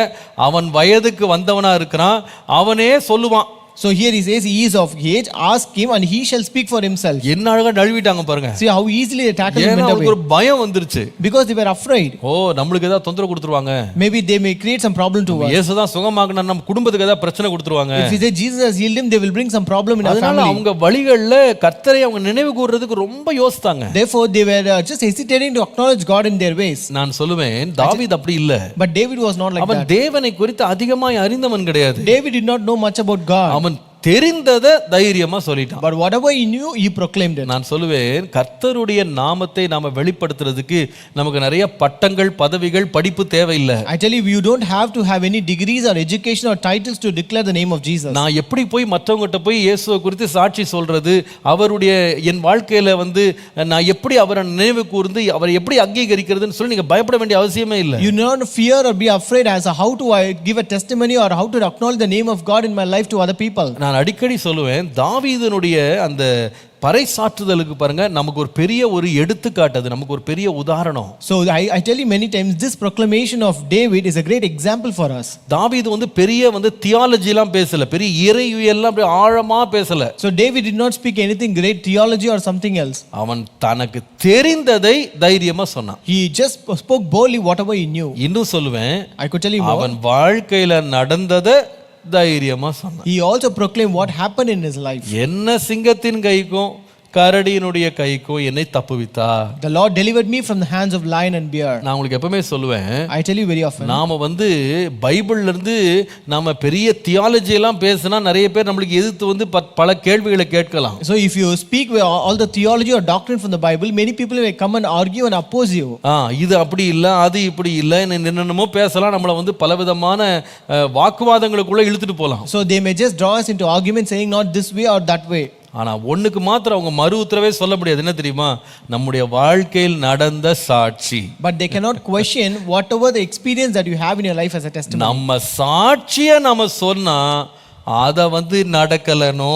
Speaker 1: அவன் வயதுக்கு வந்தவனா இருக்கிறான், அவனே சொல்லுவான்.
Speaker 2: So here he says, he is of age, ask him and he shall speak for himself.
Speaker 1: என்ன அழகா நழுவிட்டாங்க பாருங்க.
Speaker 2: See how easily they tackled him.
Speaker 1: ஏன்னா அவங்களுக்கு ஒரு பயம் வந்துருச்சு.
Speaker 2: Because they were afraid.
Speaker 1: ஓ, நம்மளுக்கு ஏதாவது தொந்தரவு கொடுத்துருவாங்க.
Speaker 2: Maybe they may create some problem to us.
Speaker 1: இயேசு தான் சுகமாக்குனா நம்ம குடும்பத்துக்கு ஏதாவது பிரச்சனை கொடுத்துருவாங்க.
Speaker 2: If we say Jesus has healed him, they will bring some problem in our
Speaker 1: அதனால
Speaker 2: family.
Speaker 1: அவங்க வழிகள்ல கர்த்தரை அவங்க நினைவு கூர்றதுக்கு ரொம்ப யோசித்தாங்க.
Speaker 2: Therefore they were just hesitating to acknowledge God in their ways.
Speaker 1: நான் சொல்லுவேன், தாவீது அப்படி இல்ல.
Speaker 2: But David was not like
Speaker 1: அவன்
Speaker 2: that.
Speaker 1: தேவனை குறித்து அதிகமாய் அறிந்தவன் கிடையாது.
Speaker 2: David did not know much about God.
Speaker 1: அவன் தெரிந்ததை தைரியமா சொல்லிட்டான்.
Speaker 2: But whatever he knew, he proclaimed it.
Speaker 1: நான் சொல்லுவேன், கர்த்தருடைய நாமத்தை நாம வெளிப்படுத்துறதுக்கு நமக்கு நிறைய பட்டங்கள், பதவிகள், படிப்பு தேவையில்லை.
Speaker 2: I tell you, you don't have to have any degrees or education or titles to declare the name of Jesus.
Speaker 1: நான் எப்படி போய் மற்றவங்ககிட்ட போய் இயேசுவை குறித்து சாட்சி சொல்றது, அவருடைய என் வாழ்க்கையில நான் எப்படி அவரை நினைவு கூர்ந்து அவரை எப்படி அங்கீகரிக்கிறதுன்னு சொல்லி நீங்க பயப்பட வேண்டிய அவசியமே இல்லை.
Speaker 2: You don't fear or be afraid as to how to give a testimony or how to acknowledge the name of God in my life to other people.
Speaker 1: நான் அடிக்கடி சொல்லுவேன், தாவீதுனுடைய அந்த பறைசாற்றுதலுக்கு பாருங்க, நமக்கு ஒரு பெரிய ஒரு எடுத்துக்காட்டு, அது நமக்கு ஒரு பெரிய உதாரணம்.
Speaker 2: So I tell you many times, this proclamation of David is a great example for us.
Speaker 1: தாவீது பெரிய தியாலஜி எல்லாம் பேசல, பெரிய இறையியெல்லாம் அப்படி ஆழமா பேசல.
Speaker 2: So David did not speak anything great theology or something else.
Speaker 1: அவன் தனக்கு தெரிந்ததை தைரியமா சொன்னான்.
Speaker 2: He just spoke boldly whatever he knew.
Speaker 1: இன்னும் சொல்லுவேன்,
Speaker 2: I could tell you more.
Speaker 1: அவன் வாழ்க்கையில நடந்ததை தைரியமா சொன்னான்.
Speaker 2: He also proclaimed what happened in his life.
Speaker 1: என்ன சிங்கத்தின் கைக்கும் கரடியினுடைய கைக்கும் என்னை தப்புவித்தா.
Speaker 2: The Lord delivered me from the hands of lion and bear.
Speaker 1: நான் உங்களுக்கு எப்பவுமே சொல்லுவேன்,
Speaker 2: I tell you very often.
Speaker 1: நாம பைபிள்ல இருந்து நாம பெரிய தியாலஜி எல்லாம் பேசினா நிறைய பேர் நம்மளுக்கு எதிர்த்து பல கேள்விகளை கேட்கலாம்.
Speaker 2: So if you speak with all the theology or doctrine from the Bible, many people may come and argue and oppose you.
Speaker 1: இது அப்படி இல்ல, அது இப்படி இல்ல, என்னென்னமோ பேசலாம், நம்மள பலவிதமான வாக்குவாதங்களுக்குள்ள இழுத்துட்டு போலாம்.
Speaker 2: So they may just draw us into argument saying not this way or that way.
Speaker 1: ஆனா ஒண்ணுக்கு மாத்திரம் அவங்க மறு உத்தரவே சொல்ல முடியாது. என்ன தெரியுமா? நம்முடைய வாழ்க்கையில் நடந்த சாட்சி.
Speaker 2: But they cannot question whatever the experience that you have in your life as a testimony.
Speaker 1: நம்ம சாட்சியை நாம சொன்னா அதை நடக்கலனோ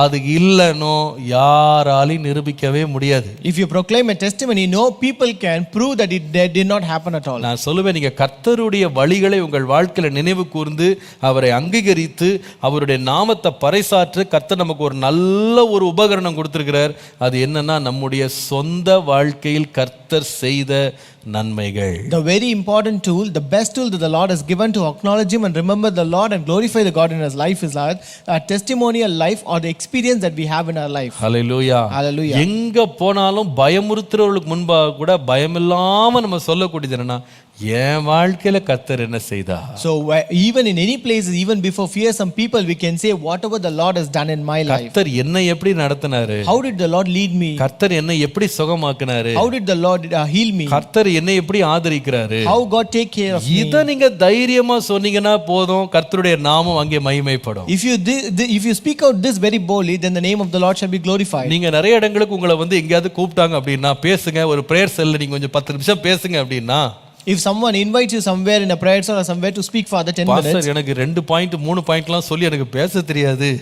Speaker 1: அது இல்லனோ யாராலையும் நிரூபிக்கவே முடியாது.
Speaker 2: If you proclaim a testimony, no people can prove that it did not happen at all.
Speaker 1: நான் சொல்லுவேன், நீங்க கர்த்தருடைய வழிகளை உங்கள் வாழ்க்கையில நினைவு கூர்ந்து அவரை அங்கீகரித்து அவருடைய நாமத்தை பறைசாற்ற கர்த்தர் நமக்கு ஒரு நல்ல ஒரு உபகரணம் கொடுத்திருக்கிறார். அது என்னன்னா, நம்முடைய சொந்த வாழ்க்கையில் கர்த்தர் செய்த நன்மைகள்.
Speaker 2: The very important tool, the best tool that the Lord has given to acknowledge him and remember the Lord and glorify the God in his life is a testimonial life or the experience that we have in our life.
Speaker 1: Hallelujah.
Speaker 2: Hallelujah.
Speaker 1: எங்க போனாலும் பயமுறுத்துறவர்களுக்கு முன்பாக கூட பயமில்லாம நம்ம சொல்லக்கூடியது என்னன்னா, என் வாழ்க்கையில கர்த்தர் என்ன செய்தார்.
Speaker 2: So even in any places, even before fearsome people, we can say whatever the Lord has done in my life.
Speaker 1: கர்த்தர் என்னை எப்படி நடத்தினாரு?
Speaker 2: How did the Lord lead me?
Speaker 1: கர்த்தர் என்னை எப்படி சுகமாக்குனாரு?
Speaker 2: How did the Lord heal me?
Speaker 1: கர்த்தர் என்னை எப்படி ஆதரிக்கிறாரு?
Speaker 2: How God take care of me?
Speaker 1: இத நீங்க தைரியமா சொன்னீங்கன்னா போதும், கர்த்தருடைய நாமம் அங்கே மகிமைப்படும்.
Speaker 2: If you speak out this very boldly, then the name of the Lord shall be glorified.
Speaker 1: நீங்க நிறைய இடங்களுக்கு உங்களை எங்கயாவது கூப்பிட்டாங்க அப்படின்னா, பேசுங்க, ஒரு பிரேயர் செல்ல நீங்க கொஞ்சம் 10 நிமிஷம் பேசுங்க அப்படின்னா,
Speaker 2: if someone invites you somewhere in a prayer cell or somewhere to speak for the 10 minutes,
Speaker 1: pastor எனக்கு 2 பாயிண்ட் 3 பாயிண்ட்லாம் சொல்லி எனக்கு பேச தெரியாது,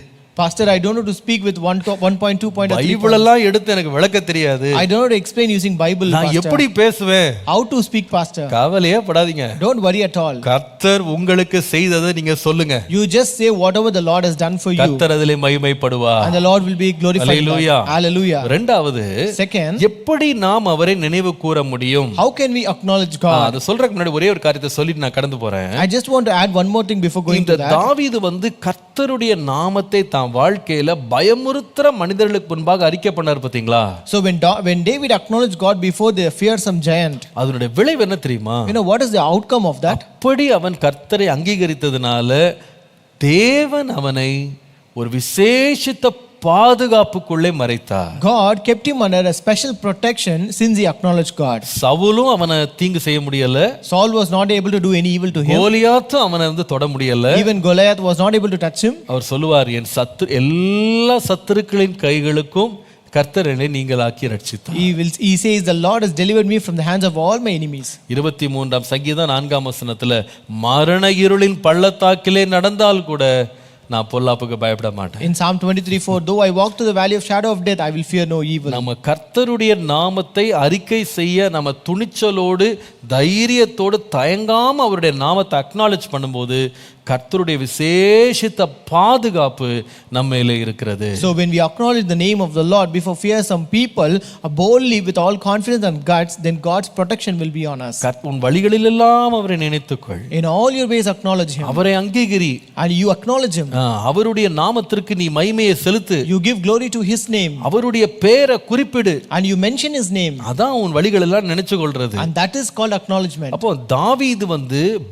Speaker 2: Pastor, I don't know to speak with 1 point, 2 point, or 3
Speaker 1: Bible எல்லாம் எடுத்து எனக்கு விளக்க தெரியாது,
Speaker 2: I don't know to explain using Bible,
Speaker 1: நான்
Speaker 2: Pastor.
Speaker 1: எப்படி பேசுவேன்?
Speaker 2: How to speak, Pastor?
Speaker 1: கவலையே படாதீங்க.
Speaker 2: Don't worry at all.
Speaker 1: கர்த்தர் உங்களுக்கு செய்ததை நீங்க சொல்லுங்க.
Speaker 2: You just say whatever the Lord has done for you.
Speaker 1: கர்த்தர் அதிலே மகிமைப்படுவார்.
Speaker 2: And the Lord will be glorified.
Speaker 1: Hallelujah.
Speaker 2: Hallelujah.
Speaker 1: இரண்டாவது,
Speaker 2: Second,
Speaker 1: எப்படி நாம் அவரை நினைவு கூர முடியும்?
Speaker 2: how can we acknowledge God?
Speaker 1: அது சொல்றதுக்கு முன்னாடி ஒரே ஒரு காரியத்தை சொல்லிட்டு நான் கடந்து போறேன்.
Speaker 2: I just want to add one more thing before going
Speaker 1: இந்த
Speaker 2: to that.
Speaker 1: தாவீது கர்த்தருடைய நாமத்தை தான் வாழ்க்கையில பயமுறுத்துற மனிதர்களுக்கு முன்பாக அறிக்கை பண்ணார் பாத்தீங்களா?
Speaker 2: So when David acknowledged God before the fearsome giant,
Speaker 1: அதனுடைய விளைவு என்ன தெரியுமா?
Speaker 2: you know what is the outcome of that?
Speaker 1: அப்படி அவன் கர்த்தரை அங்கீகரித்ததனால தேவன் அவனை ஒரு விசேஷித்த பாதுகாப்புக்குள்ளே மறைத்தார்.
Speaker 2: God kept him under a special protection since he acknowledged God.
Speaker 1: சவுலும் அவனை தீங்கு செய்ய முடியல,
Speaker 2: Saul was not able to do any evil to him.
Speaker 1: கோலியாத்தும் அவனை தொட முடியல.
Speaker 2: Even Goliath was not able to touch him.
Speaker 1: அவர் சொல்லுவார், என் எல்லா சத்துருக்களின் கைகளுக்கும் கர்த்தர் என்னை நீங்களாக்கி ரட்சித்தார்.
Speaker 2: He says, the Lord has delivered me from the hands of all my enemies.
Speaker 1: 23ஆம் சங்கீதம் 4ஆம் வசனத்துல, மரண இருளின் பள்ளத்தாக்கிலே நடந்தால் கூட நான் பொல்லாப்புக்கு பயப்பட மாட்டேன்.
Speaker 2: In Psalm 23:4, though I walk through the valley of shadow of death, I will fear no evil.
Speaker 1: நம்ம கர்த்தருடைய நாமத்தை அறிக்கை செய்ய நம்ம துணிச்சலோடு தைரியத்தோடு தயங்காம அவருடைய நாமத்தை அக்னாலஜ் பண்ணும்போது கர்த்தருடைய விசேஷித்த பாதுகாப்பு நம்ம மேலே இருக்கிறது.
Speaker 2: So when we acknowledge the name of the Lord before fearsome people boldly with all confidence and guts, then God's protection will be on us.
Speaker 1: உன் வழிகளிலெல்லாம் அவரை நினைத்துக்கொள்.
Speaker 2: In all your ways acknowledge him.
Speaker 1: அவரை அங்கீகரி.
Speaker 2: And you acknowledge him.
Speaker 1: அவருடைய நாமத்திற்கு நீ மகிமையை செலுத்து.
Speaker 2: You give glory to his name.
Speaker 1: அவருடைய பெயரை குறிப்பிடு.
Speaker 2: And you mention his name.
Speaker 1: அதான் உன் வழிகளெல்லாம் நினைச்சு கொள்றது.
Speaker 2: And that is called acknowledgement.
Speaker 1: அப்போ தாவீது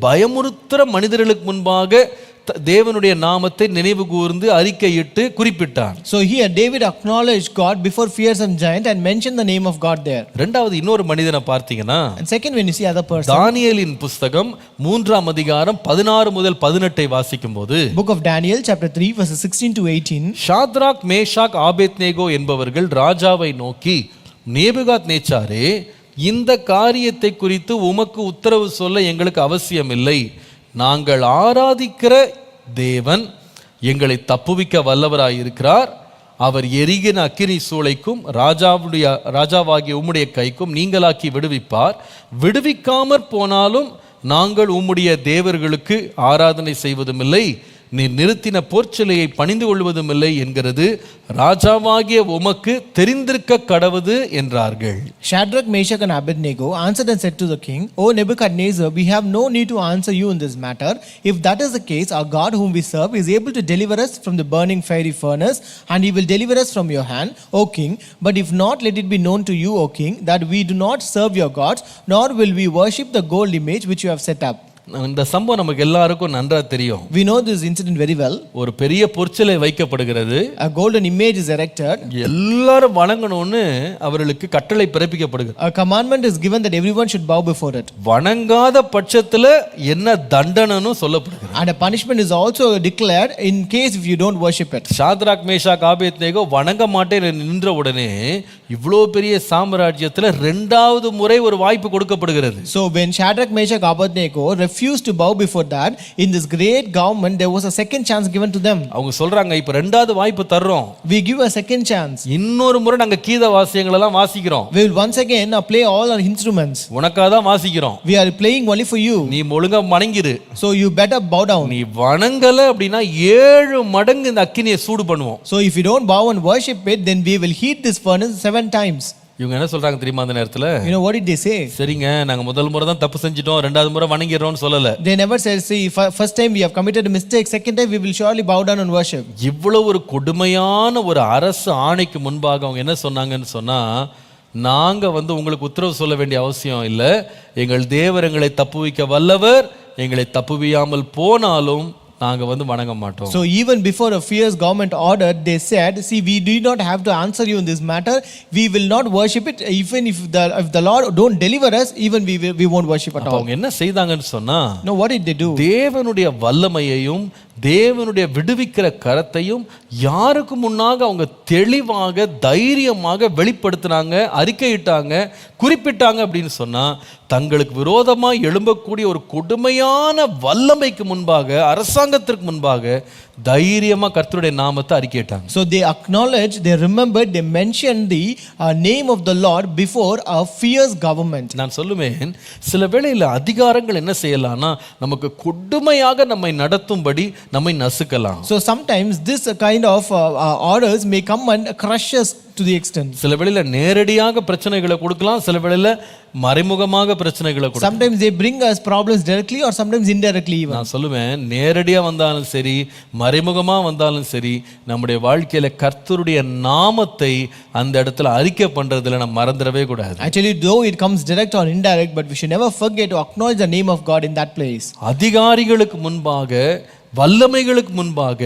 Speaker 1: பயமுறுத்துற மனிதர்களுக்கு முன்பாக தேவனுடைய நாமத்தை நினைவு கூர்ந்து அறிக்கையிட்டு குறிப்பிட்டான்.
Speaker 2: So here David acknowledged God before fearsome giant and mentioned the name of God there.
Speaker 1: இரண்டாவது இன்னொரு மனிதனை பார்த்தீங்கன்னா,
Speaker 2: And second, when you see other person,
Speaker 1: தானியேலின் புஸ்தகம் 3ஆம் அதிகாரம் 16 முதல் 18 வாசிக்கும்போது,
Speaker 2: book of Daniel chapter 3 verses 16 to 18,
Speaker 1: Shadrach Meshach Abednego என்பவர்கள் ராஜாவை நோக்கி, நேபுகாத்நேச்சாரே, இந்த காரியத்தை குறித்து உமக்கு உத்தரவு சொல்ல எங்களுக்கு அவசியமில்லை. நாங்கள் ஆராதிக்கிற தேவன் எங்களை தப்புவிக்க வல்லவராயிருக்கிறார். அவர் எரிகின அக்கினி சூளைக்கும் ராஜாவாகிய உம்முடைய கைக்கும் நீங்களாக்கி விடுவிப்பார். விடுவிக்காமற் போனாலும் நாங்கள் உம்முடைய தேவர்களுக்கு ஆராதனை செய்வதுமில்லை, நீ நிறுத்தின போர்ச்சிலையை பணிந்து கொள்வதும் இல்லை என்கிறது ராஜாவாகிய உமக்கு தெரிந்திருக்க கடவுது என்றார்கள்.
Speaker 2: Shadrach, Meshach and Abednego answered and said to the king, O Nebuchadnezzar, we have no need to answer you in this matter. If that is the case, our God whom we serve is able to deliver us from the burning fiery furnace, and he will deliver us from your hand, O king. But if not, let it be known to you, O king, that we do not serve your gods, nor will we worship the gold image which you have set up.
Speaker 1: இந்த சம்பவம் நமக்கு எல்லாருக்கும் நன்றா தெரியும்.
Speaker 2: We know this incident very well.
Speaker 1: ஒரு பெரிய பொற்சிலை வைக்கப்படுகிறது.
Speaker 2: A golden image is erected.
Speaker 1: எல்லாரும் வணங்கணும்னு அவர்களுக்கு கட்டளை பிறப்பிக்கப்படுகிறது.
Speaker 2: A commandment is given that everyone should bow before it.
Speaker 1: வணங்காத பட்சத்துல என்ன தண்டனைன்னு சொல்லப்படுகிறது.
Speaker 2: And a punishment is also declared in case if you don't worship it.
Speaker 1: Shadrach Meshach Abednego வணங்க மாட்டேன் நின்ற உடனே இவ்வளோ பெரிய சாம்ராஜ்யத்துல இரண்டாவது முறை ஒரு வாய்ப்பு கொடுக்கப்படுகிறது.
Speaker 2: So when Shadrach, Meshach, Abednego refused to bow before that, in this great government there was a second chance given to them.
Speaker 1: அவங்க சொல்றாங்க, இப்ப இரண்டாவது வாய்ப்பு தர்றோம்.
Speaker 2: We give a second chance.
Speaker 1: இன்னொரு முறை நாங்க கீத வாசியங்கள் எல்லாம் வாசிக்கிறோம்.
Speaker 2: We will once again play all our instruments.
Speaker 1: உனக்காக தான் வாசிக்கிறோம்.
Speaker 2: We are playing only for you.
Speaker 1: நீ ஒழுங்கா வணங்கிரு.
Speaker 2: So you better bow down.
Speaker 1: நீ வணங்கல அப்படினா 7 மடங்கு இந்த அக்கினியை சூடு பண்ணுவோம்.
Speaker 2: So if you don't bow and worship it, then we will heat this furnace 7 times.
Speaker 1: இவங்க என்ன சொல்றாங்க தெரியுமா அந்த நேரத்துல?
Speaker 2: You know what did they say?
Speaker 1: சரிங்க, நாங்க முதல் முறை தான் தப்பு செஞ்சிட்டோம், இரண்டாவது முறை வணங்கிரோம்னு சொல்லல.
Speaker 2: They never said, see, first time we have committed a mistake, second time we will surely bow down and worship.
Speaker 1: இவ்வளவு ஒரு கொடுமையான ஒரு அரசு ஆணைக்கு முன்பாக அவங்க என்ன சொன்னாங்கன்னு சொன்னா, நாங்க உங்களுக்கு உத்தரவு சொல்ல வேண்டிய அவசியம் இல்லை, எங்கள் தேவர் எங்களை தப்புவிக்க வல்லவர், எங்களை தப்புவியாமல் போனாலும் நாங்க வணங்க மாட்டோம்.
Speaker 2: So even before a fierce government order, they said, see, we do not have to answer you in this matter, we will not worship it, even if the Lord don't deliver us, even we won't worship at all.
Speaker 1: அவங்க என்ன செய்தாங்கன்னு சொன்னா,
Speaker 2: no, what did they do?
Speaker 1: தேவனுடைய வல்லமையையும் தேவனுடைய விடுவிக்கிற கரத்தையும் யாருக்கு முன்னாக அவங்க தெளிவாக தைரியமாக வெளிப்படுத்தினாங்க, அறிக்கையிட்டாங்க, குறிப்பிட்டாங்க அப்படின்னு சொன்னா, தங்களுக்கு விரோதமாக எழும்பக்கூடிய ஒரு கொடுமையான வல்லமைக்கு முன்பாக, அரசாங்கத்திற்கு முன்பாக தைரியமா கர்த்தருடைய நாமத்தை அறிக்கையிட்டாங்க.
Speaker 2: So they acknowledged, they remembered, they mentioned the name of the Lord before a fierce government.
Speaker 1: நான் சொல்லுவேன், சில வேளையில் அதிகாரங்கள் என்ன செய்யலாம்னா நமக்கு கொடுமையாக நம்மை நடத்தும்படி நம்மை நசுக்கலாம்.
Speaker 2: So sometimes this kind of orders may come and crush us to the extent.
Speaker 1: சில வேளையில் நேரடியாக பிரச்சனைகளை கொடுக்கலாம், சில வேளையில் மறைமுகமாக பிரச்சனைகளை கொடுக்கலாம்.
Speaker 2: Sometimes they bring us problems directly or sometimes indirectly even.
Speaker 1: நான் சொல்லுவேன், நேரடியாக வந்தாலும் சரி மறைமுகமா வந்தாலும் சரி, நம்முடைய வாழ்க்கையில கர்த்தருடைய நாமத்தை அந்த இடத்துல அறிக்கை பண்றதுல நம்ம மறந்துடவே கூடாது.
Speaker 2: Actually, though it comes direct or indirect, but we should never forget to acknowledge the name of God in that place.
Speaker 1: அதிகாரிகளுக்கு முன்பாக வல்லமைகளுக்கு முன்பாக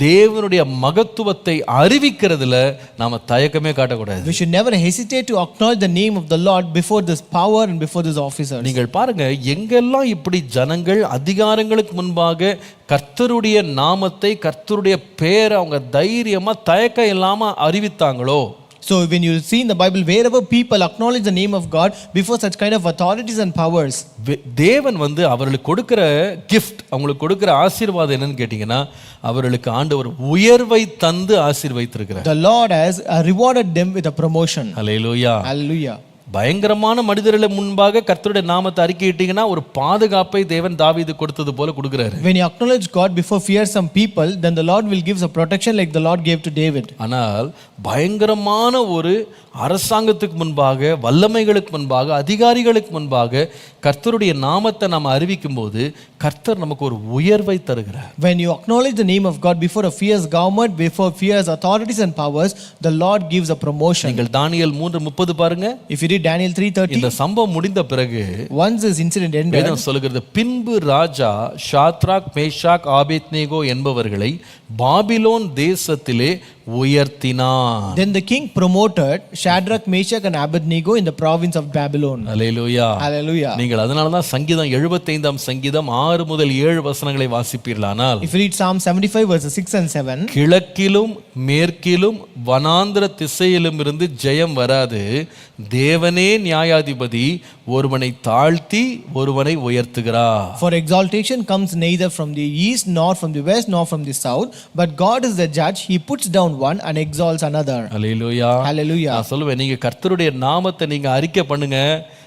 Speaker 1: தேவனுடைய மகத்துவத்தை அறிவிக்கிறதுல நாம தயக்கமே காட்டக்கூடாது.
Speaker 2: We should never hesitate to acknowledge the name of the Lord before this power and before this officers.
Speaker 1: நீங்கள் பாருங்க, எங்கெல்லாம் இப்படி ஜனங்கள் அதிகாரங்களுக்கு முன்பாக கர்த்தருடைய நாமத்தை, கர்த்தருடைய பேரை அவங்க தைரியமா தயக்கம் இல்லாம அறிவித்தாங்களோ,
Speaker 2: So when you see in the Bible, wherever people acknowledge the name of God before such kind of authorities and powers,
Speaker 1: தேவன் அவர்களுக்கு கொடுக்கிற கிஃப்ட், அவங்களுக்கு கொடுக்கிற ஆசீர்வாதம் என்னன்னு கேட்டீங்கன்னா, அவர்களுக்கு ஆண்டவர் உயர்வை தந்து ஆசீர்வதித்திருக்கிறார்.
Speaker 2: the Lord has rewarded them with a promotion.
Speaker 1: Hallelujah.
Speaker 2: Hallelujah.
Speaker 1: பயங்கரமான மனிதர்களை முன்பாக கர்த்தருடைய நாமத்தை அறிக்கையிட்டீங்கன்னா ஒரு பாதுகாப்பை தேவன் தாவீது கொடுத்தது போல கொடுக்கிறாரு.
Speaker 2: When you acknowledge God before fearsome people, then the Lord will give a protection like the Lord gave to David.
Speaker 1: ஆனால் பயங்கரமான ஒரு அரசாங்கத்துக்கு முன்பாக, வல்லமைகளுக்கு முன்பாக, அதிகாரிகளுக்கு முன்பாக கர்த்தருடைய நாமத்தை நாம் அறிவிக்கும் போது கர்த்தர் நமக்கு ஒரு உயர்வை தருகிறார்.
Speaker 2: When you acknowledge the name of God before a fierce government, before fierce authorities and powers, the Lord gives a promotion.
Speaker 1: நீங்கள் தானியேல் 3:30 பாருங்க.
Speaker 2: If you read Daniel 3:30,
Speaker 1: இந்த சம்பவம் முடிந்த பிறகு
Speaker 2: once this incident ended,
Speaker 1: வேதம் சொல்லுகிறது, பின்பு ராஜா ஷாத்ராக், மேஷாக், ஆபேத்நேகோ என்பவர்களை பாபிலோன் தேசத்திலே உயர்த்தினார்.
Speaker 2: then the king promoted Shadrach, Meshach and Abednego in the province of Babylon.
Speaker 1: Hallelujah.
Speaker 2: Hallelujah.
Speaker 1: நீங்கள் அதனால தான் சங்கீதம் 75ஆம் சங்கீதம் 6 முதல் 7 வசனங்களை வாசிப்பீர்களானால்,
Speaker 2: If you read Psalm 75 verses 6 and 7,
Speaker 1: கிழக்கிலும் மேற்கிலும் வனாந்திர திசையிலும் இருந்து ஜெயம் வராது, தேவனே நியாயாதிபதி, ஒருவனை தாழ்த்தி ஒருவனை உயர்த்துகிறார்.
Speaker 2: for exaltation comes neither from the east nor from the west nor from the south, but God is the judge, he puts down one and exalts another.
Speaker 1: Hallelujah.
Speaker 2: Hallelujah.
Speaker 1: நான் சொல்லுவேன், நீங்க கர்த்தருடைய நாமத்தை நீங்க அறிக்கை பண்ணுங்க.